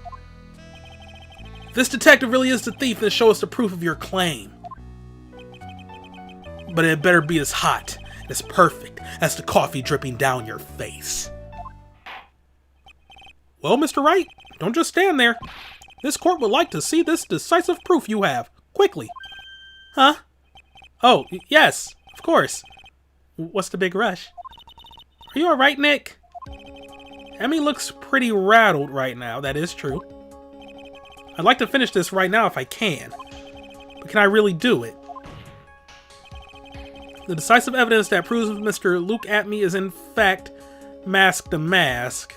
Speaker 1: If this detective really is the thief, then show us the proof of your claim. But it better be as hot, as perfect, as the coffee dripping down your face. Well, Mr. Wright, don't just stand there. This court would like to see this decisive proof you have, quickly. Huh? Oh, yes, of course. What's the big rush? Are you alright, Nick? Emmy looks pretty rattled right now, that is true. I'd like to finish this right now if I can. But can I really do it? The decisive evidence that proves Mr. Luke Atmey is in fact Mask DeMasque.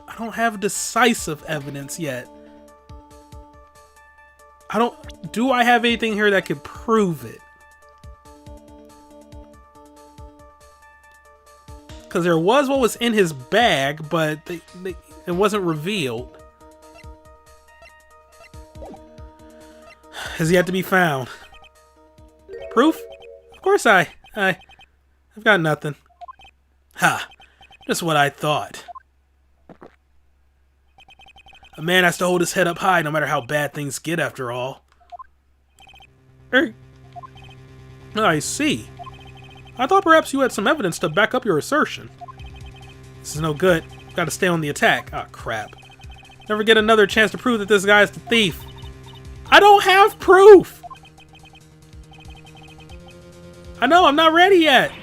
Speaker 1: I don't have decisive evidence yet. Do I have anything here that could prove it? Because there was what was in his bag, but it wasn't revealed. Has yet to be found. Proof? Of course I've got nothing. Ha! Just what I thought. A man has to hold his head up high no matter how bad things get, after all. I see. I thought perhaps you had some evidence to back up your assertion. This is no good. Gotta stay on the attack. Ah, crap. Never get another chance to prove that this guy is the thief. I don't have proof! I know, I'm not ready yet.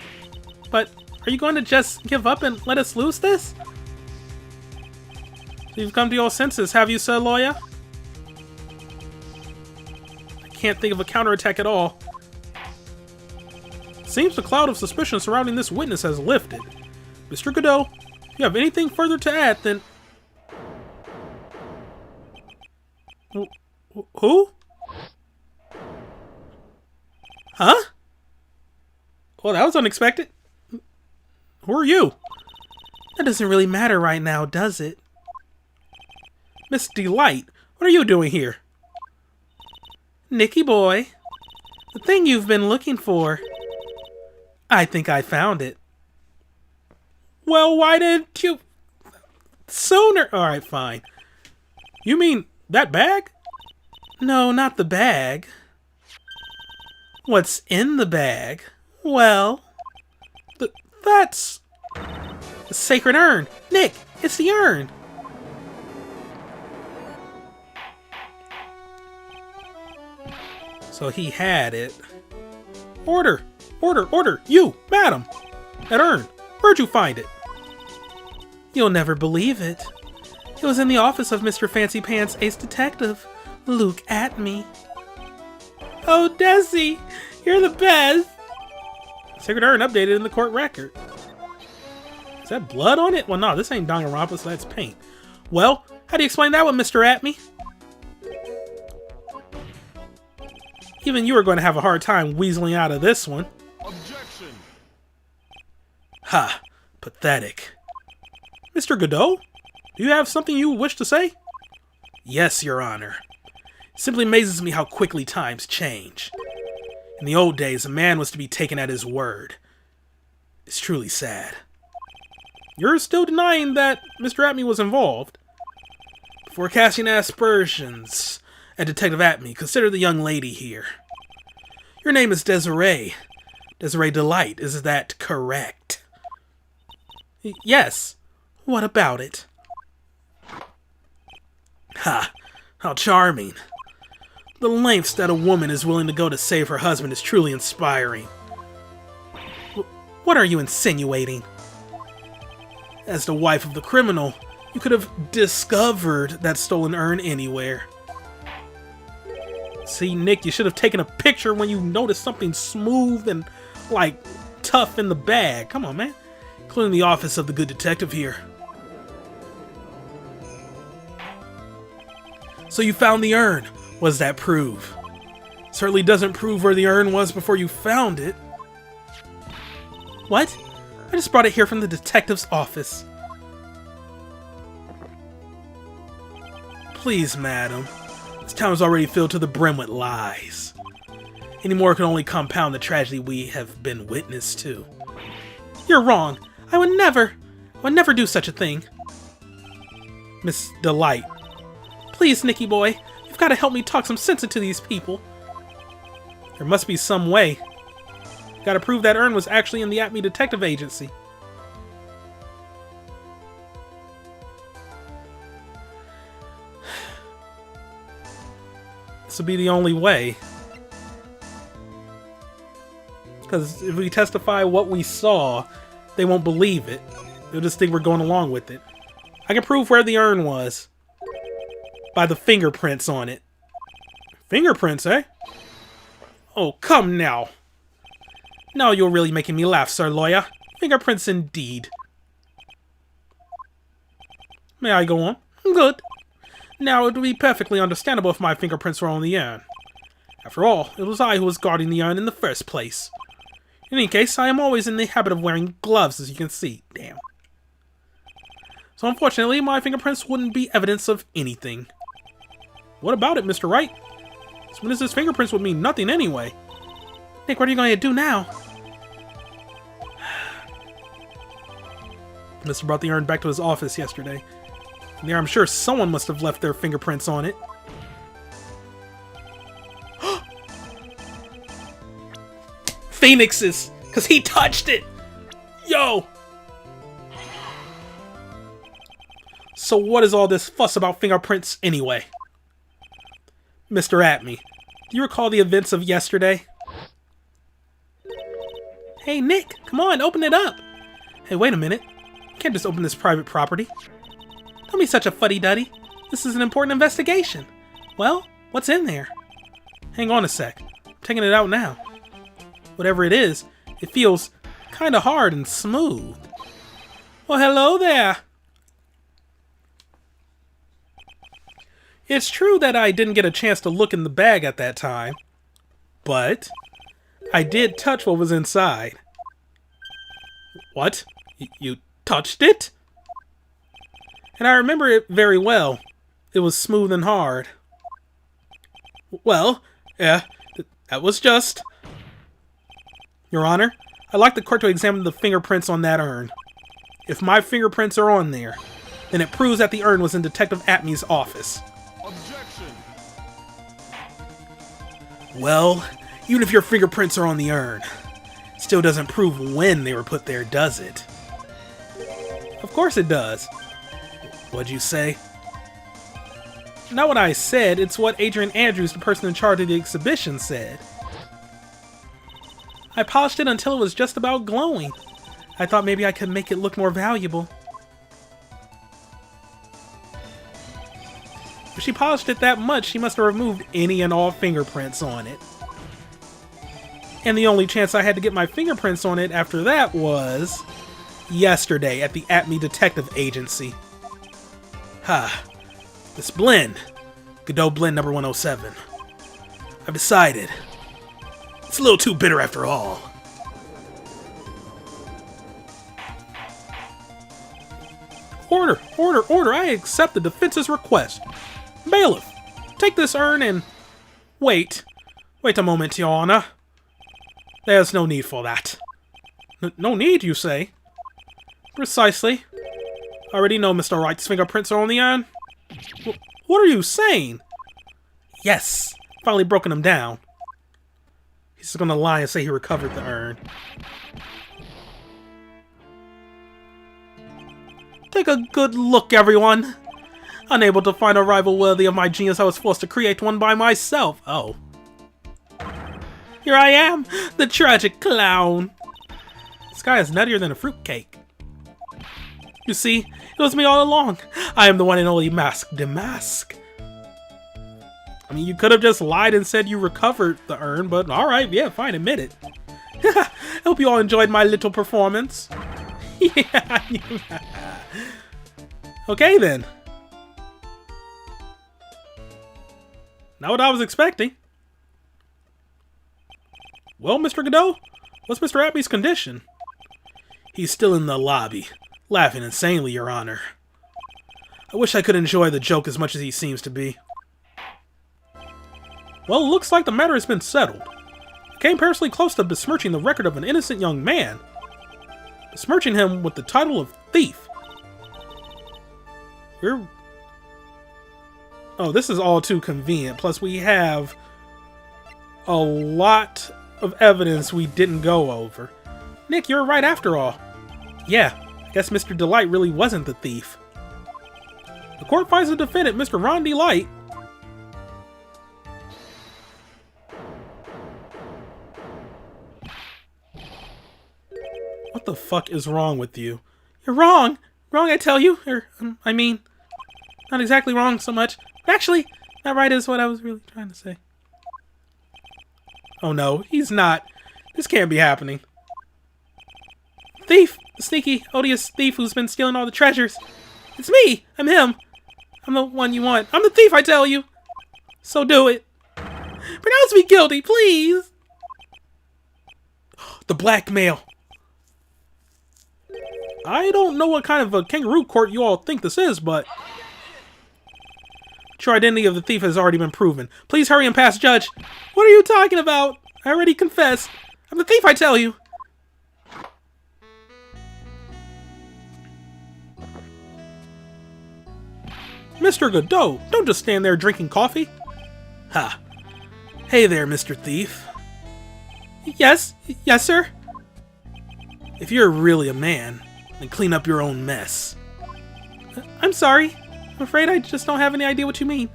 Speaker 1: But are you going to just give up and let us lose this? You've come to your senses, have you, Sir Lawyer? I can't think of a counterattack at all. Seems the cloud of suspicion surrounding this witness has lifted. Mr. Godot, if you have anything further to add, then... Who? Huh? Well, that was unexpected. Who are you? That doesn't really matter right now, does it? Miss Delight, what are you doing here? Nicky boy, the thing you've been looking for. I think I found it. Well, why didn't you... sooner? Alright, fine. You mean that bag? No, not the bag. What's in the bag? Well... that's... the sacred urn. Nick, it's the urn. So he had it. Order! Order! Order! You! Madam! That urn! Where'd you find it? You'll never believe it. It was in the office of Mr. Fancy Pants Ace Detective. Look at me. Oh, Desi! You're the best! Sacred urn updated in the court record. Is that blood on it? Well, no, this ain't Danganronpa, so that's paint. Well, how do you explain that one, Mr. Atme? Even you are going to have a hard time weaseling out of this one. Objection! Ha! Pathetic. Mr. Godot? Do you have something you wish to say? Yes, Your Honor. It simply amazes me how quickly times change. In the old days, a man was to be taken at his word. It's truly sad. You're still denying that Mr. Atme was involved? Before casting aspersions at Detective Atme, consider the young lady here. Your name is Desiree. Desiree Delight, is that correct? Yes. What about it? Ha! How charming. The lengths that a woman is willing to go to save her husband is truly inspiring. What are you insinuating? As the wife of the criminal, you could have discovered that stolen urn anywhere. See, Nick, you should have taken a picture when you noticed something smooth and, like, tough in the bag. Come on, man. Including the office of the good detective here. So you found the urn. What does that prove? Certainly doesn't prove where the urn was before you found it. What? I just brought it here from the detective's office. Please, madam. This town is already filled to the brim with lies. Any more can only compound the tragedy we have been witness to. You're wrong. I would never do such a thing. Miss Delight. Please, Nicky boy. You've got to help me talk some sense into these people. There must be some way. Gotta prove that urn was actually in the Atme Detective Agency. This will be the only way. Because if we testify what we saw, they won't believe it. They'll just think we're going along with it. I can prove where the urn was. By the fingerprints on it. Fingerprints, eh? Oh, come now. Now you're really making me laugh, Sir Lawyer. Fingerprints indeed. May I go on? Good. Now, it would be perfectly understandable if my fingerprints were on the urn. After all, it was I who was guarding the urn in the first place. In any case, I am always in the habit of wearing gloves, as you can see. Damn. So unfortunately, my fingerprints wouldn't be evidence of anything. What about it, Mr. Wright? As soon as his fingerprints would mean nothing anyway. Nick, what are you going to do now? Mr. brought the urn back to his office yesterday. And there, I'm sure someone must have left their fingerprints on it. Phoenix's, because he touched it! Yo! So what is all this fuss about fingerprints anyway? Mr. Atme, do you recall the events of yesterday? Hey Nick, come on, open it up! Hey, wait a minute. You can't just open this private property. Don't be such a fuddy-duddy. This is an important investigation. Well, what's in there? Hang on a sec. I'm taking it out now. Whatever it is, it feels kinda hard and smooth. Well, hello there! It's true that I didn't get a chance to look in the bag at that time, but I did touch what was inside. What? You touched it? And I remember it very well. It was smooth and hard. Well, yeah, that was just... Your Honor, I'd like the court to examine the fingerprints on that urn. If my fingerprints are on there, then it proves that the urn was in Detective Atme's office.
Speaker 2: Objection!
Speaker 1: Well, even if your fingerprints are on the urn, still doesn't prove when they were put there, does it? Of course it does. What'd you say? Not what I said, it's what Adrian Andrews, the person in charge of the exhibition, said. I polished it until it was just about glowing. I thought maybe I could make it look more valuable. If she polished it that much, she must have removed any and all fingerprints on it. And the only chance I had to get my fingerprints on it after that was... yesterday at the Atme Detective Agency. Ha. This blend. Godot blend number 107. I've decided. It's a little too bitter after all. Order! Order! Order! I accept the defense's request. Bailiff, take this urn and... Wait. Wait a moment, Your Honor. There's no need for that. No need, you say? Precisely. I already know Mr. Wright's fingerprints are on the urn. What are you saying? Yes, finally broken them down. He's just gonna lie and say he recovered the urn. Take a good look, everyone. Unable to find a rival worthy of my genius, I was forced to create one by myself. Oh. Here I am, the tragic clown. This guy is nuttier than a fruitcake. You see, it was me all along. I am the one and only Mask DeMasque. I mean, you could have just lied and said you recovered the urn, but alright, yeah, fine, admit it. I hope you all enjoyed my little performance. Yeah. Okay, then. Not what I was expecting. Well, Mr. Godot, what's Mr. Atme's condition? He's still in the lobby, laughing insanely, Your Honor. I wish I could enjoy the joke as much as he seems to be. Well, it looks like the matter has been settled. I came personally close to besmirching the record of an innocent young man. Besmirching him with the title of thief. Oh, this is all too convenient. Plus, we have a lot of evidence we didn't go over. Nick, you're right after all. Yeah, I guess Mr. Delight really wasn't the thief. The court finds the defendant, Mr. Ron Delight. What the fuck is wrong with you? You're wrong! Wrong, I tell you! I mean, not exactly wrong so much. But actually, that right is what I was really trying to say. Oh no, he's not. This can't be happening. Thief! The sneaky, odious thief who's been stealing all the treasures. It's me! I'm him! I'm the one you want. I'm the thief, I tell you. So do it. Pronounce me guilty, please. The blackmail. I don't know what kind of a kangaroo court you all think this is, but true identity of the thief has already been proven. Please hurry and pass, Judge. What are you talking about? I already confessed. I'm the thief, I tell you. Mr. Godot, don't just stand there drinking coffee. Ha. Hey there, Mr. Thief. Yes, sir. If you're really a man, then clean up your own mess. I'm sorry. I'm afraid I just don't have any idea what you mean.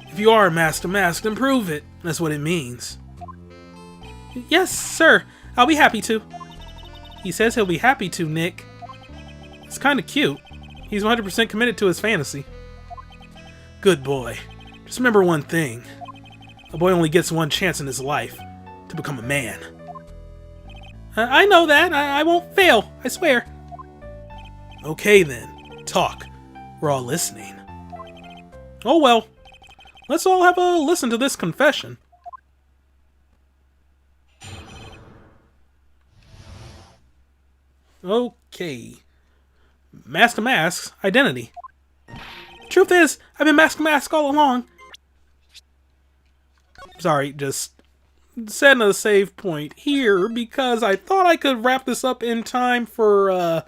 Speaker 1: If you are Mask DeMasque, then prove it. That's what it means. Yes, sir. I'll be happy to. He says he'll be happy to, Nick. It's kind of cute. He's 100% committed to his fantasy. Good boy. Just remember one thing. A boy only gets one chance in his life to become a man. I know that. I won't fail. I swear. Okay then. Talk. We're all listening. Oh well. Let's all have a listen to this confession. Okay. Mask DeMasque's identity. Truth is, I've been Mask DeMasque all along. Sorry, just setting a save point here because I thought I could wrap this up in time for a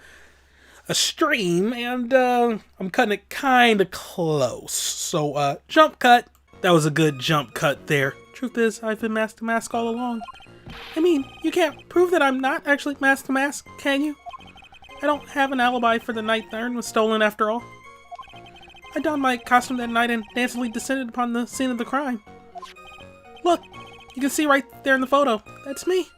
Speaker 1: stream, and I'm cutting it kind of close. So, jump cut. That was a good jump cut there. Truth is, I've been Mask DeMasque all along. I mean, you can't prove that I'm not actually Mask DeMasque, can you? I don't have an alibi for the night the urn was stolen after all. I donned my costume that night and dancingly descended upon the scene of the crime. Look, you can see right there in the photo. That's me.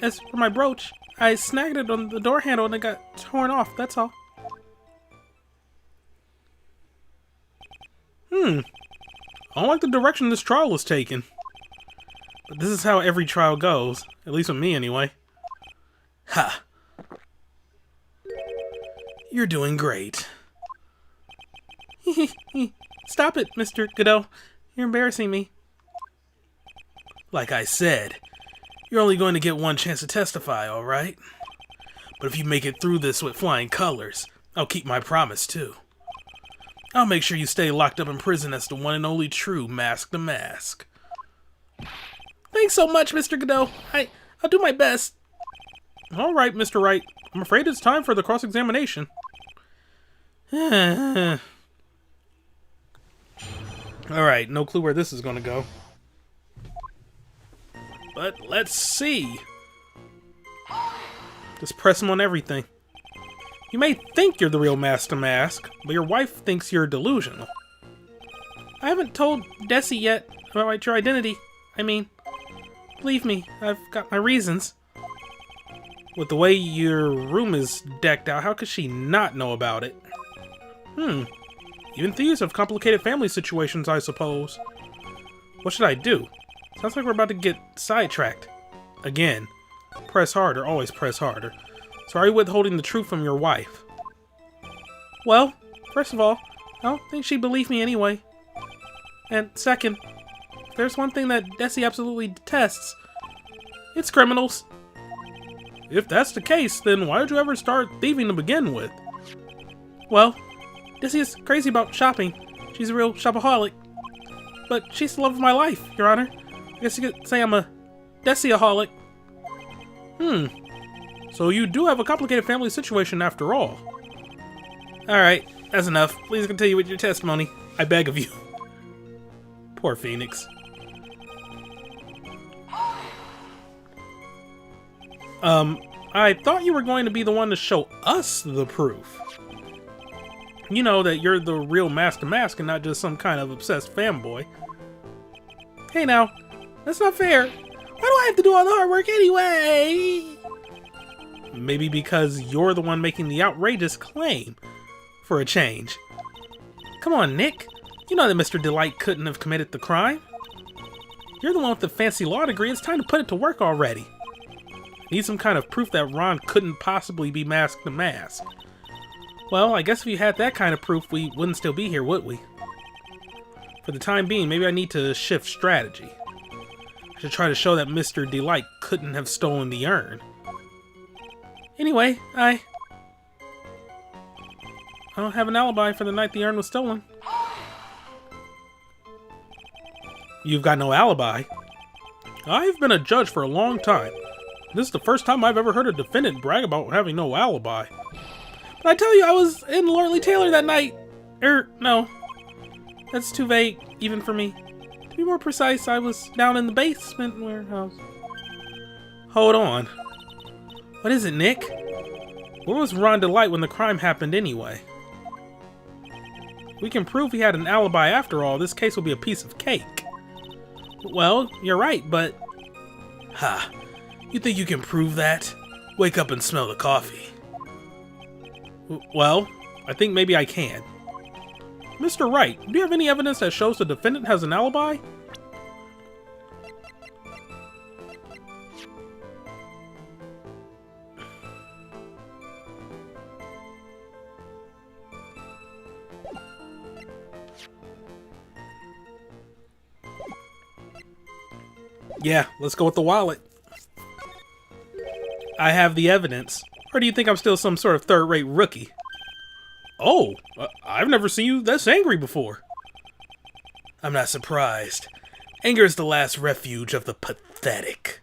Speaker 1: As for my brooch, I snagged it on the door handle and it got torn off, that's all. I don't like the direction this trial is taking. But this is how every trial goes. At least with me, anyway. Ha! You're doing great. Stop it, Mr. Godot. You're embarrassing me. Like I said, you're only going to get one chance to testify, alright? But if you make it through this with flying colors, I'll keep my promise, too. I'll make sure you stay locked up in prison as the one and only true Mask DeMasque. Thanks so much, Mr. Godot. I'll do my best. Alright, Mr. Wright. I'm afraid it's time for the cross-examination. Alright, no clue where this is going to go. But let's see. Just press him on everything. You may think you're the real Mask DeMasque, but your wife thinks you're delusional. I haven't told Desi yet about your identity. I mean, believe me, I've got my reasons. With the way your room is decked out, how could she not know about it? Even thieves have complicated family situations, I suppose. What should I do? Sounds like we're about to get sidetracked. Again. Press harder, always press harder. So are you withholding the truth from your wife? Well, first of all, I don't think she'd believe me anyway. And second, if there's one thing that Desi absolutely detests, it's criminals. If that's the case, then why did you ever start thieving to begin with? Well, Desi is crazy about shopping. She's a real shopaholic. But she's the love of my life, Your Honor. I guess you could say I'm a Desi-aholic. So you do have a complicated family situation after all. Alright, that's enough. Please continue with your testimony. I beg of you. Poor Phoenix. I thought you were going to be the one to show us the proof. You know, that you're the real Mask DeMasque and not just some kind of obsessed fanboy. Hey now, that's not fair. Why do I have to do all the hard work anyway? Maybe because you're the one making the outrageous claim. For a change. Come on, Nick. You know that Mr. Delight couldn't have committed the crime. You're the one with the fancy law degree. It's time to put it to work already. Need some kind of proof that Ron couldn't possibly be Mask DeMasque. Well, I guess if you had that kind of proof, we wouldn't still be here, would we? For the time being, maybe I need to shift strategy. I should try to show that Mr. Delight couldn't have stolen the urn. Anyway, I don't have an alibi for the night the urn was stolen. You've got no alibi? I've been a judge for a long time. This is the first time I've ever heard a defendant brag about having no alibi. But I tell you, I was in Lordly Taylor that night. No. That's too vague, even for me. To be more precise, I was down in the basement warehouse. Hold on. What is it, Nick? Where was Ron Delight when the crime happened anyway? We can prove he had an alibi after all. This case will be a piece of cake. Well, you're right, but... Ha. You think you can prove that? Wake up and smell the coffee. Well, I think maybe I can. Mr. Wright, do you have any evidence that shows the defendant has an alibi? Yeah, let's go with the wallet. I have the evidence. Or do you think I'm still some sort of third-rate rookie? Oh, I've never seen you this angry before. I'm not surprised. Anger is the last refuge of the pathetic.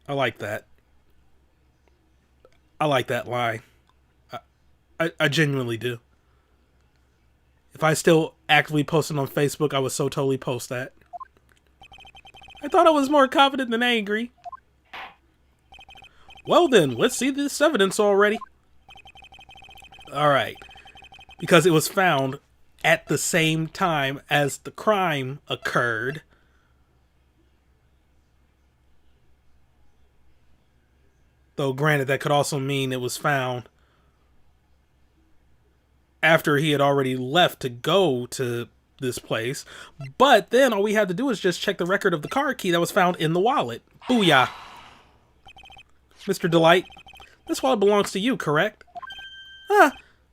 Speaker 1: I like that. I like that line. I genuinely do. If I still actively posted on Facebook, I would so totally post that. I thought I was more confident than angry. Well then, let's see this evidence already. Alright. Because it was found at the same time as the crime occurred. Though granted, that could also mean it was found after he had already left to go to this place. But then all we had to do is just check the record of the car key that was found in the wallet. Booyah. Mr. Delight, this wallet belongs to you, correct?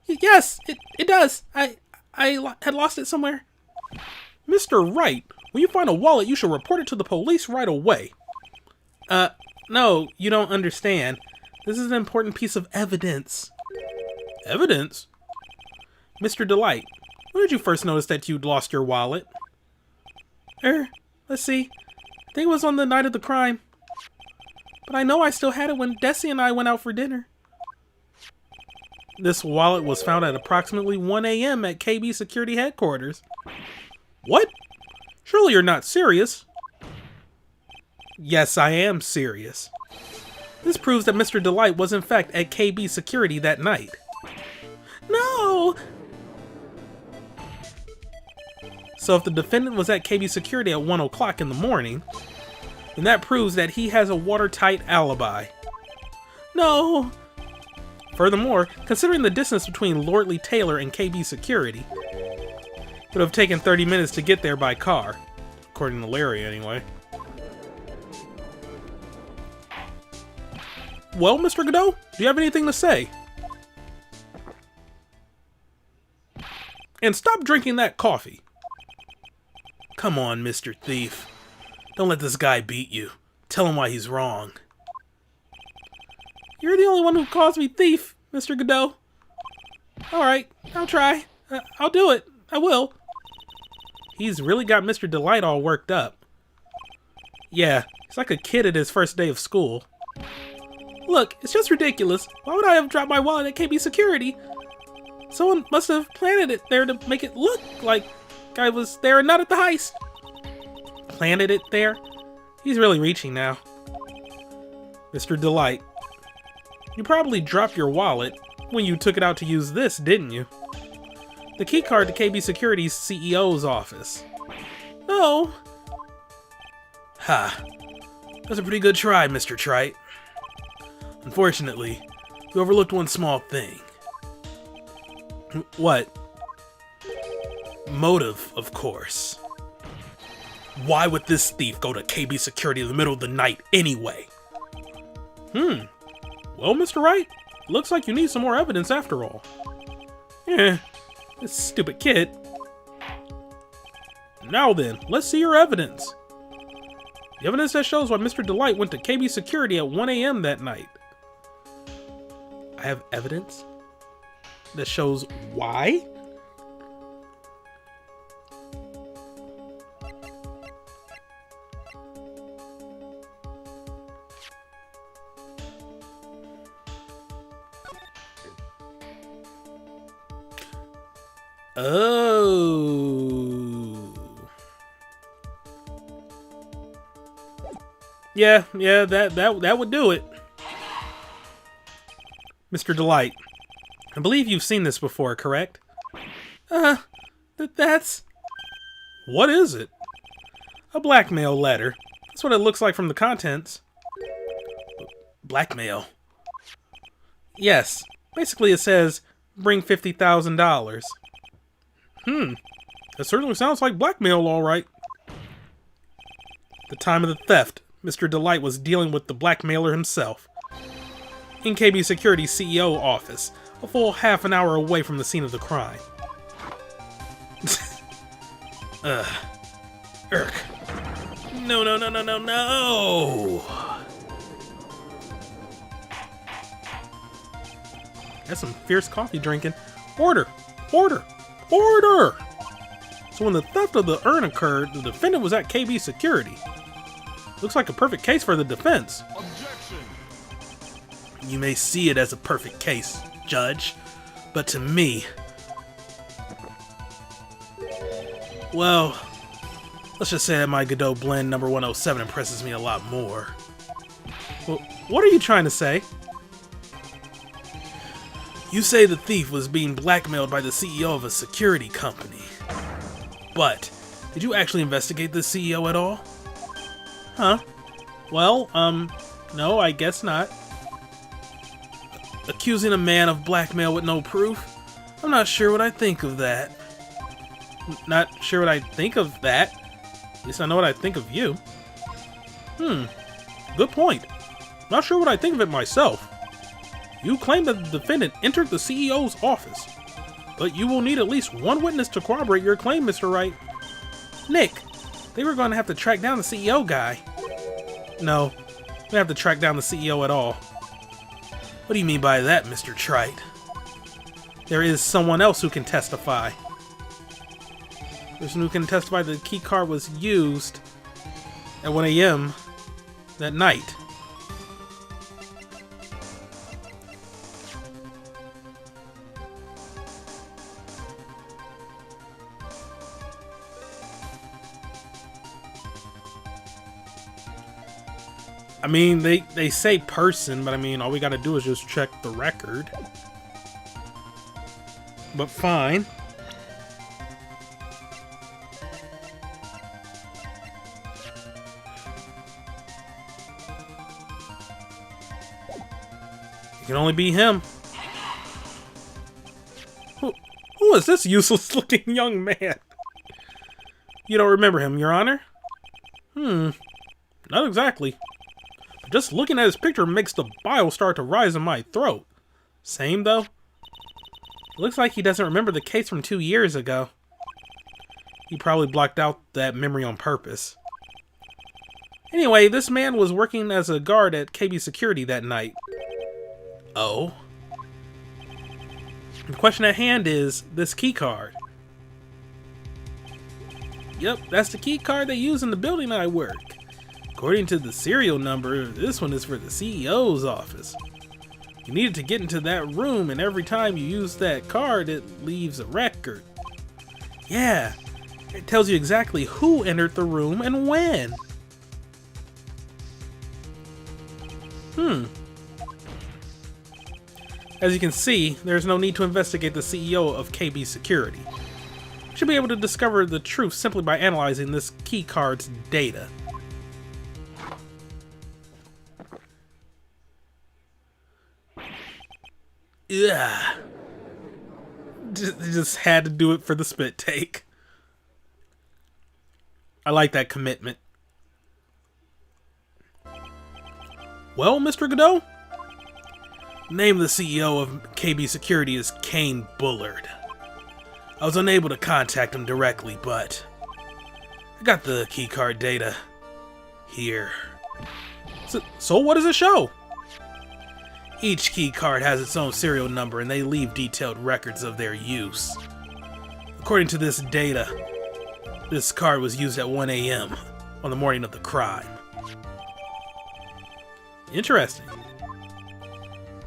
Speaker 1: Yes, it does. I had lost it somewhere. Mr. Wright, when you find a wallet, you should report it to the police right away. No, you don't understand. This is an important piece of evidence. Evidence? Mr. Delight, when did you first notice that you'd lost your wallet? Let's see. I think it was on the night of the crime. But I know I still had it when Desi and I went out for dinner. This wallet was found at approximately 1 a.m. at KB Security Headquarters. What? Surely you're not serious. Yes, I am serious. This proves that Mr. Delight was in fact at KB Security that night. No! So if the defendant was at KB Security at 1 o'clock in the morning, then that proves that he has a watertight alibi. No! Furthermore, considering the distance between Lordly Taylor and KB Security, it would have taken 30 minutes to get there by car. According to Larry, anyway. Well, Mr. Godot, do you have anything to say? And stop drinking that coffee. Come on, Mr. Thief. Don't let this guy beat you. Tell him why he's wrong. You're the only one who calls me thief, Mr. Godot. Alright, I'll try. I'll do it. I will. He's really got Mr. Delight all worked up. Yeah, he's like a kid at his first day of school. Look, it's just ridiculous. Why would I have dropped my wallet at KB Security? Someone must have planted it there to make it look like I was there and not at the heist. Planted it there? He's really reaching now. Mr. Delight, you probably dropped your wallet when you took it out to use this, didn't you? The keycard to KB Security's CEO's office. No. Ha. That's a pretty good try, Mr. Trite. Unfortunately, you overlooked one small thing. What? Motive, of course. Why would this thief go to KB Security in the middle of the night anyway? Well, Mr. Wright, looks like you need some more evidence after all. Eh, this stupid kid. Now then, let's see your evidence. The evidence that shows why Mr. Delight went to KB Security at 1 a.m. that night. I have evidence that shows why? Oh. Yeah, that would do it. Mr. Delight, I believe you've seen this before, correct? That's... What is it? A blackmail letter. That's what it looks like from the contents. Blackmail? Yes. Basically it says, bring $50,000. That certainly sounds like blackmail, all right. At the time of the theft, Mr. Delight was dealing with the blackmailer himself. In KB Security's CEO office, a full half an hour away from the scene of the crime. Irk. No. That's some fierce coffee drinking. Order! So when the theft of the urn occurred, the defendant was at KB Security. Looks like a perfect case for the defense. Objection. You may see it as a perfect case, Judge, but to me... Well, let's just say that my Godot blend number 107 impresses me a lot more. Well, what are you trying to say? You say the thief was being blackmailed by the CEO of a security company. But, did you actually investigate the CEO at all? Huh? Well, no, I guess not. Accusing a man of blackmail with no proof? I'm not sure what I think of that. Not sure what I think of that? At least I know what I think of you. Good point. Not sure what I think of it myself. You claim that the defendant entered the CEO's office, but you will need at least one witness to corroborate your claim, Mr. Wright. Nick, they were going to have to track down the CEO guy. No, they don't have to track down the CEO at all. What do you mean by that, Mr. Trite? There is someone else who can testify. Person who can testify that the key card was used at 1 a.m. that night. I mean, they say person, but I mean, all we gotta do is just check the record. But fine. It can only be him. Who is this useless looking young man? You don't remember him, Your Honor? Not exactly. Just looking at his picture makes the bile start to rise in my throat. Same, though? Looks like he doesn't remember the case from 2 years ago. He probably blocked out that memory on purpose. Anyway, this man was working as a guard at KB Security that night. Oh? The question at hand is this key card. Yep, that's the key card they use in the building I work. According to the serial number, this one is for the CEO's office. You needed to get into that room, and every time you use that card, it leaves a record. Yeah, it tells you exactly who entered the room and when. As you can see, there's no need to investigate the CEO of KB Security. You should be able to discover the truth simply by analyzing this key card's data. Yeah, just had to do it for the spit take. I like that commitment. Well, Mr. Godot, Name of the CEO of KB Security is Kane Bullard. I was unable to contact him directly, but I got the keycard data here. So what does it show? Each keycard has its own serial number and they leave detailed records of their use. According to this data, this card was used at 1 a.m. on the morning of the crime. Interesting.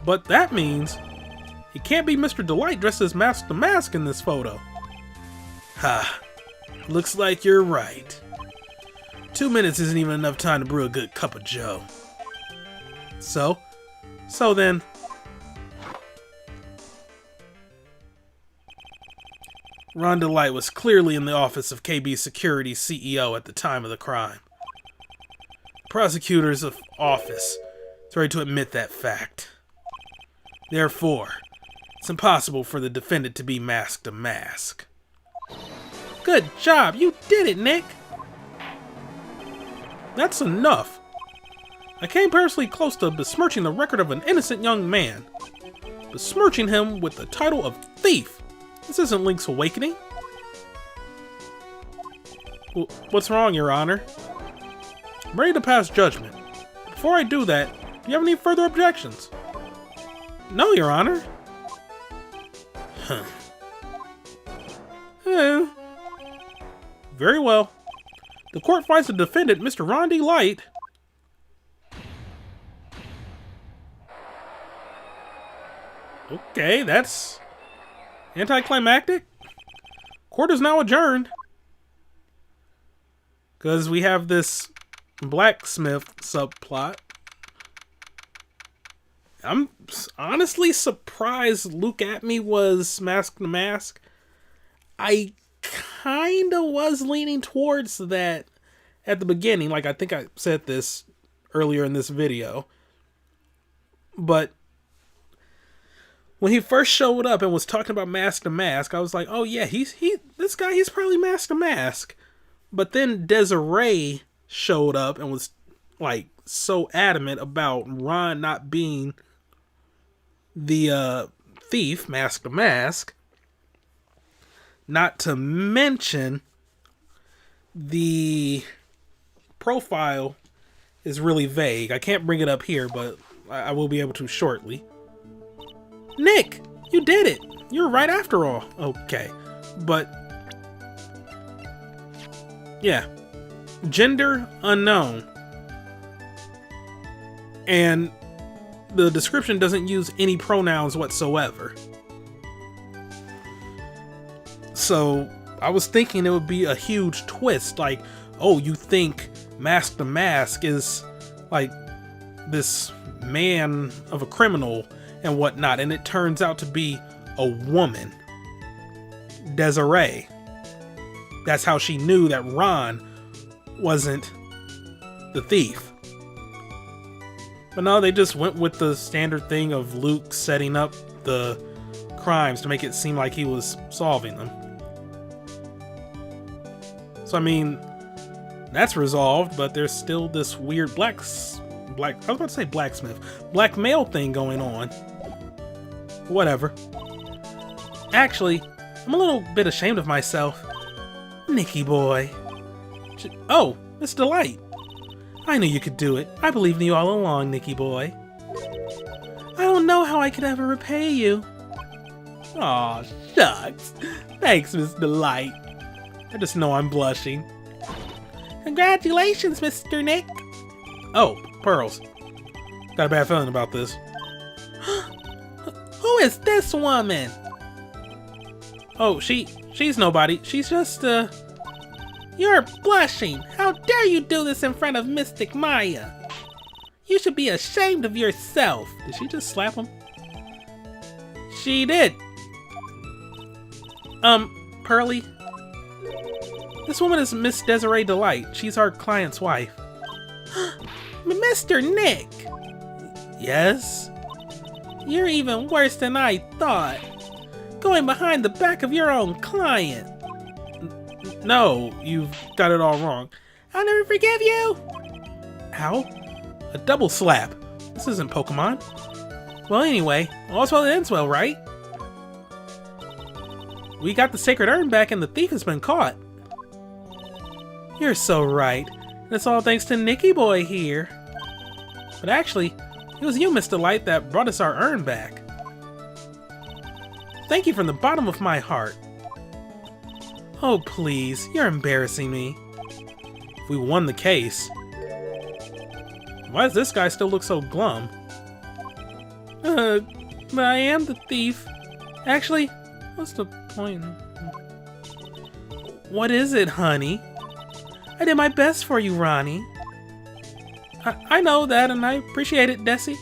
Speaker 1: But that means it can't be Mr. Delight dressed as Mask DeMasque in this photo. Ha. Looks like you're right. 2 minutes isn't even enough time to brew a good cup of joe. So then... Ron Delight was clearly in the office of KB Security's CEO at the time of the crime. Prosecutors of office is ready to admit that fact. Therefore, it's impossible for the defendant to be Mask DeMasque. Good job, you did it, Nick! That's enough. I came personally close to besmirching the record of an innocent young man. Besmirching him with the title of thief. This isn't Link's Awakening. What's wrong, Your Honor? I'm ready to pass judgment. Before I do that, do you have any further objections? No, Your Honor. Huh. Very well. The court finds the defendant, Mr. Ron Delight. Okay, that's anticlimactic. Court is now adjourned. Because we have this blacksmith subplot. I'm honestly surprised Look at Me was Mask DeMasque. I kinda was leaning towards that at the beginning. Like, I think I said this earlier in this video. But when he first showed up and was talking about Mask DeMasque, I was like, oh yeah, this guy, he's probably Mask DeMasque. But then Desiree showed up and was like so adamant about Ron not being the thief, Mask DeMasque. Not to mention the profile is really vague. I can't bring it up here, but I will be able to shortly. Nick, you did it. You're right after all. Okay, but yeah, gender unknown, and the description doesn't use any pronouns whatsoever. So I was thinking it would be a huge twist, like, oh, you think Mask DeMasque is like this man of a criminal and whatnot, and it turns out to be a woman, Desiree. That's how she knew that Ron wasn't the thief. But no, they just went with the standard thing of Luke setting up the crimes to make it seem like he was solving them. So I mean, that's resolved, but there's still this weird I was about to say blacksmith, blackmail thing going on. Whatever. Actually, I'm a little bit ashamed of myself. Nicky boy. Oh, Miss Delight. I knew you could do it. I believed in you all along, Nicky boy. I don't know how I could ever repay you. Aw, shucks. Thanks, Miss Delight. I just know I'm blushing. Congratulations, Mr. Nick. Oh, pearls. Got a bad feeling about this. Who is this woman? Oh, she's nobody. She's just, You're blushing. How dare you do this in front of Mystic Maya? You should be ashamed of yourself. Did she just slap him? She did. Pearly. This woman is Miss Desiree Delight. She's our client's wife. Mr. Nick! Yes? You're even worse than I thought. Going behind the back of your own client. No, you've got it all wrong. I'll never forgive you! Ow? A double slap. This isn't Pokemon. Well, anyway, all's well that ends well, right? We got the sacred urn back and the thief has been caught. You're so right. And it's all thanks to Nicky Boy here. But actually, it was you, Mr. Light, that brought us our urn back. Thank you from the bottom of my heart. Oh, please, you're embarrassing me. If we won the case. Why does this guy still look so glum? But I am the thief. Actually, what's the point? What is it, honey? I did my best for you, Ronnie. I know that, and I appreciate it, Desi.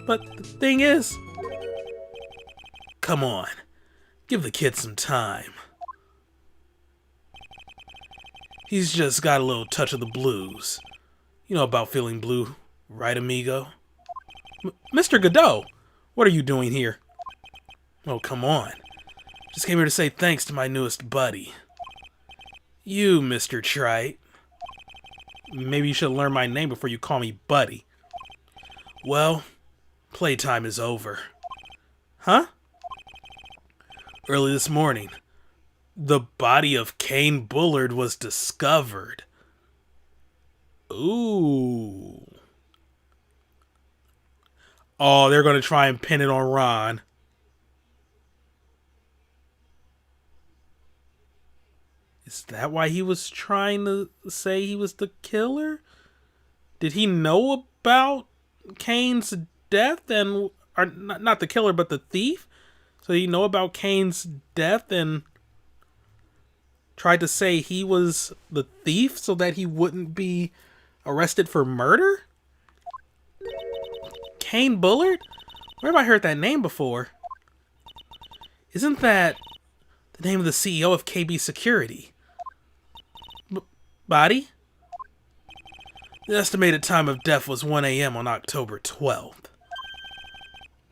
Speaker 1: But the thing is... Come on. Give the kid some time. He's just got a little touch of the blues. You know about feeling blue, right, amigo? Mr. Godot, what are you doing here? Oh, come on. Just came here to say thanks to my newest buddy. You, Mr. Trite. Maybe you should learn my name before you call me Buddy. Well, playtime is over. Huh? Early this morning, the body of Kane Bullard was discovered. Ooh. Oh, they're going to try and pin it on Ron. Is that why he was trying to say he was the killer? Did he know about Kane's death and... Or not the killer, but the thief? So he know about Kane's death and tried to say he was the thief so that he wouldn't be arrested for murder? Kane Bullard? Where have I heard that name before? Isn't that the name of the CEO of KB Security? Body? The estimated time of death was 1 a.m. on October 12th.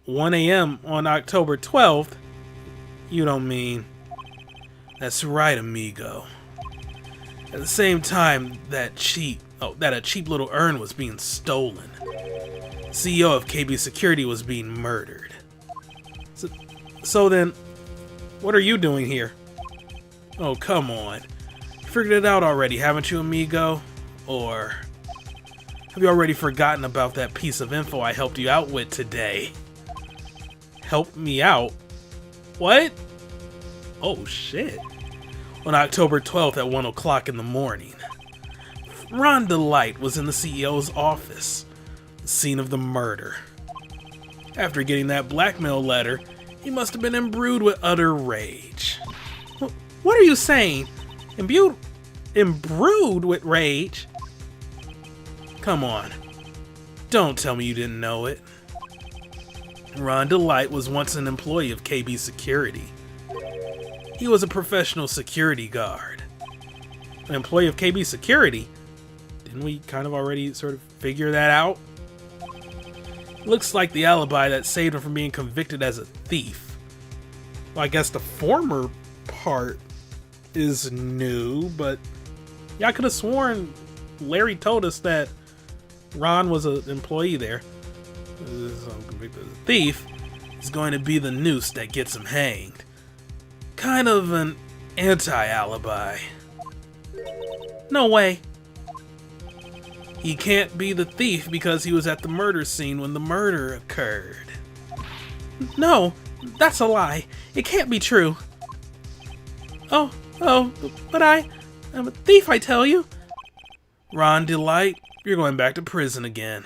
Speaker 1: 1 a.m. on October 12th? You don't mean... That's right, amigo. At the same time that a cheap little urn was being stolen, CEO of KB Security was being murdered. So then, what are you doing here? Oh, come on. Figured it out already, haven't you, amigo? Or have you already forgotten about that piece of info I helped you out with today? Help me out? What? Oh, shit. On October 12th at 1 o'clock in the morning, Ron DeLight was in the CEO's office, the scene of the murder. After getting that blackmail letter, he must have been imbrued with utter rage. What are you saying? Imbrued with rage? Come on. Don't tell me you didn't know it. Ron DeLight was once an employee of KB Security. He was a professional security guard. An employee of KB Security? Didn't we kind of already sort of figure that out? Looks like the alibi that saved him from being convicted as a thief. Well, I guess the former part is new, but yeah, I could have sworn Larry told us that Ron was an employee there. The thief is going to be the noose that gets him hanged. Kind of an anti-alibi. No way. He can't be the thief because he was at the murder scene when the murder occurred. No, that's a lie. It can't be true. Oh, but I'm a thief, I tell you. Ron DeLight, you're going back to prison again.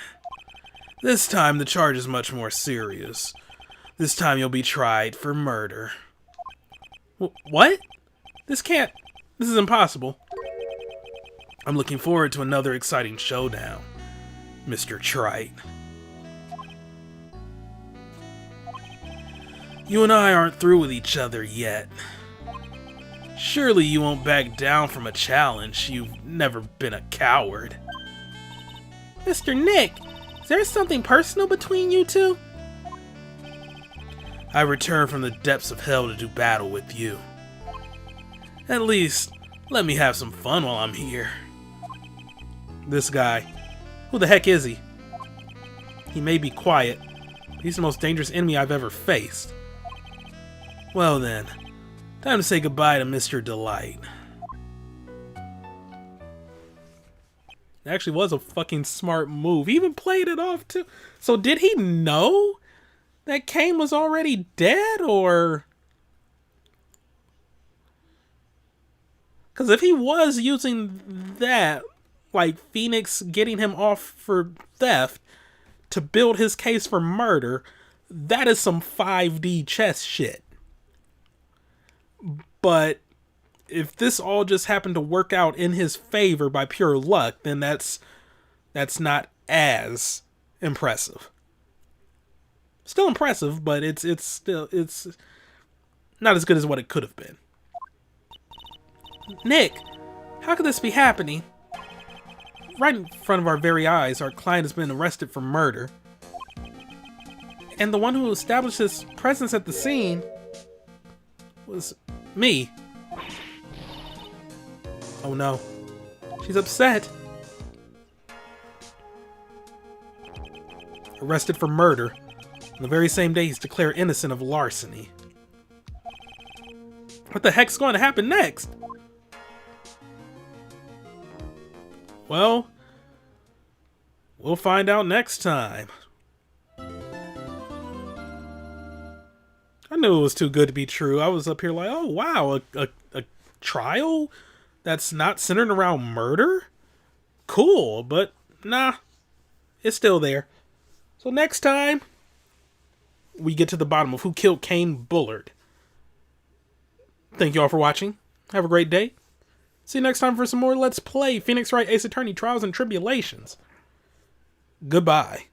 Speaker 1: This time the charge is much more serious. This time you'll be tried for murder. What? This is impossible. I'm looking forward to another exciting showdown, Mr. Trite. You and I aren't through with each other yet. Surely you won't back down from a challenge. You've never been a coward. Mr. Nick, is there something personal between you two? I returned from the depths of hell to do battle with you. At least, let me have some fun while I'm here. This guy, who the heck is he? He may be quiet, He's the most dangerous enemy I've ever faced. Well then, time to say goodbye to Mr. Delight. It actually was a fucking smart move. He even played it off too. So did he know that Cain was already dead, or... Because if he was using that, like Phoenix getting him off for theft to build his case for murder, that is some 5D chess shit. But if this all just happened to work out in his favor by pure luck, then that's not as impressive. Still impressive, but it's not as good as what it could have been. Nick, how could this be happening? Right in front of our very eyes, our client has been arrested for murder. And the one who established his presence at the scene was me. Oh no. She's upset. Arrested for murder. On the very same day he's declared innocent of larceny. What the heck's going to happen next? Well, we'll find out next time. I knew it was too good to be true. I was up here like, oh wow, a trial that's not centered around murder? Cool, but nah, it's still there. So next time, we get to the bottom of who killed Cain Bullard. Thank you all for watching. Have a great day. See you next time for some more Let's Play Phoenix Wright Ace Attorney Trials and Tribulations. Goodbye.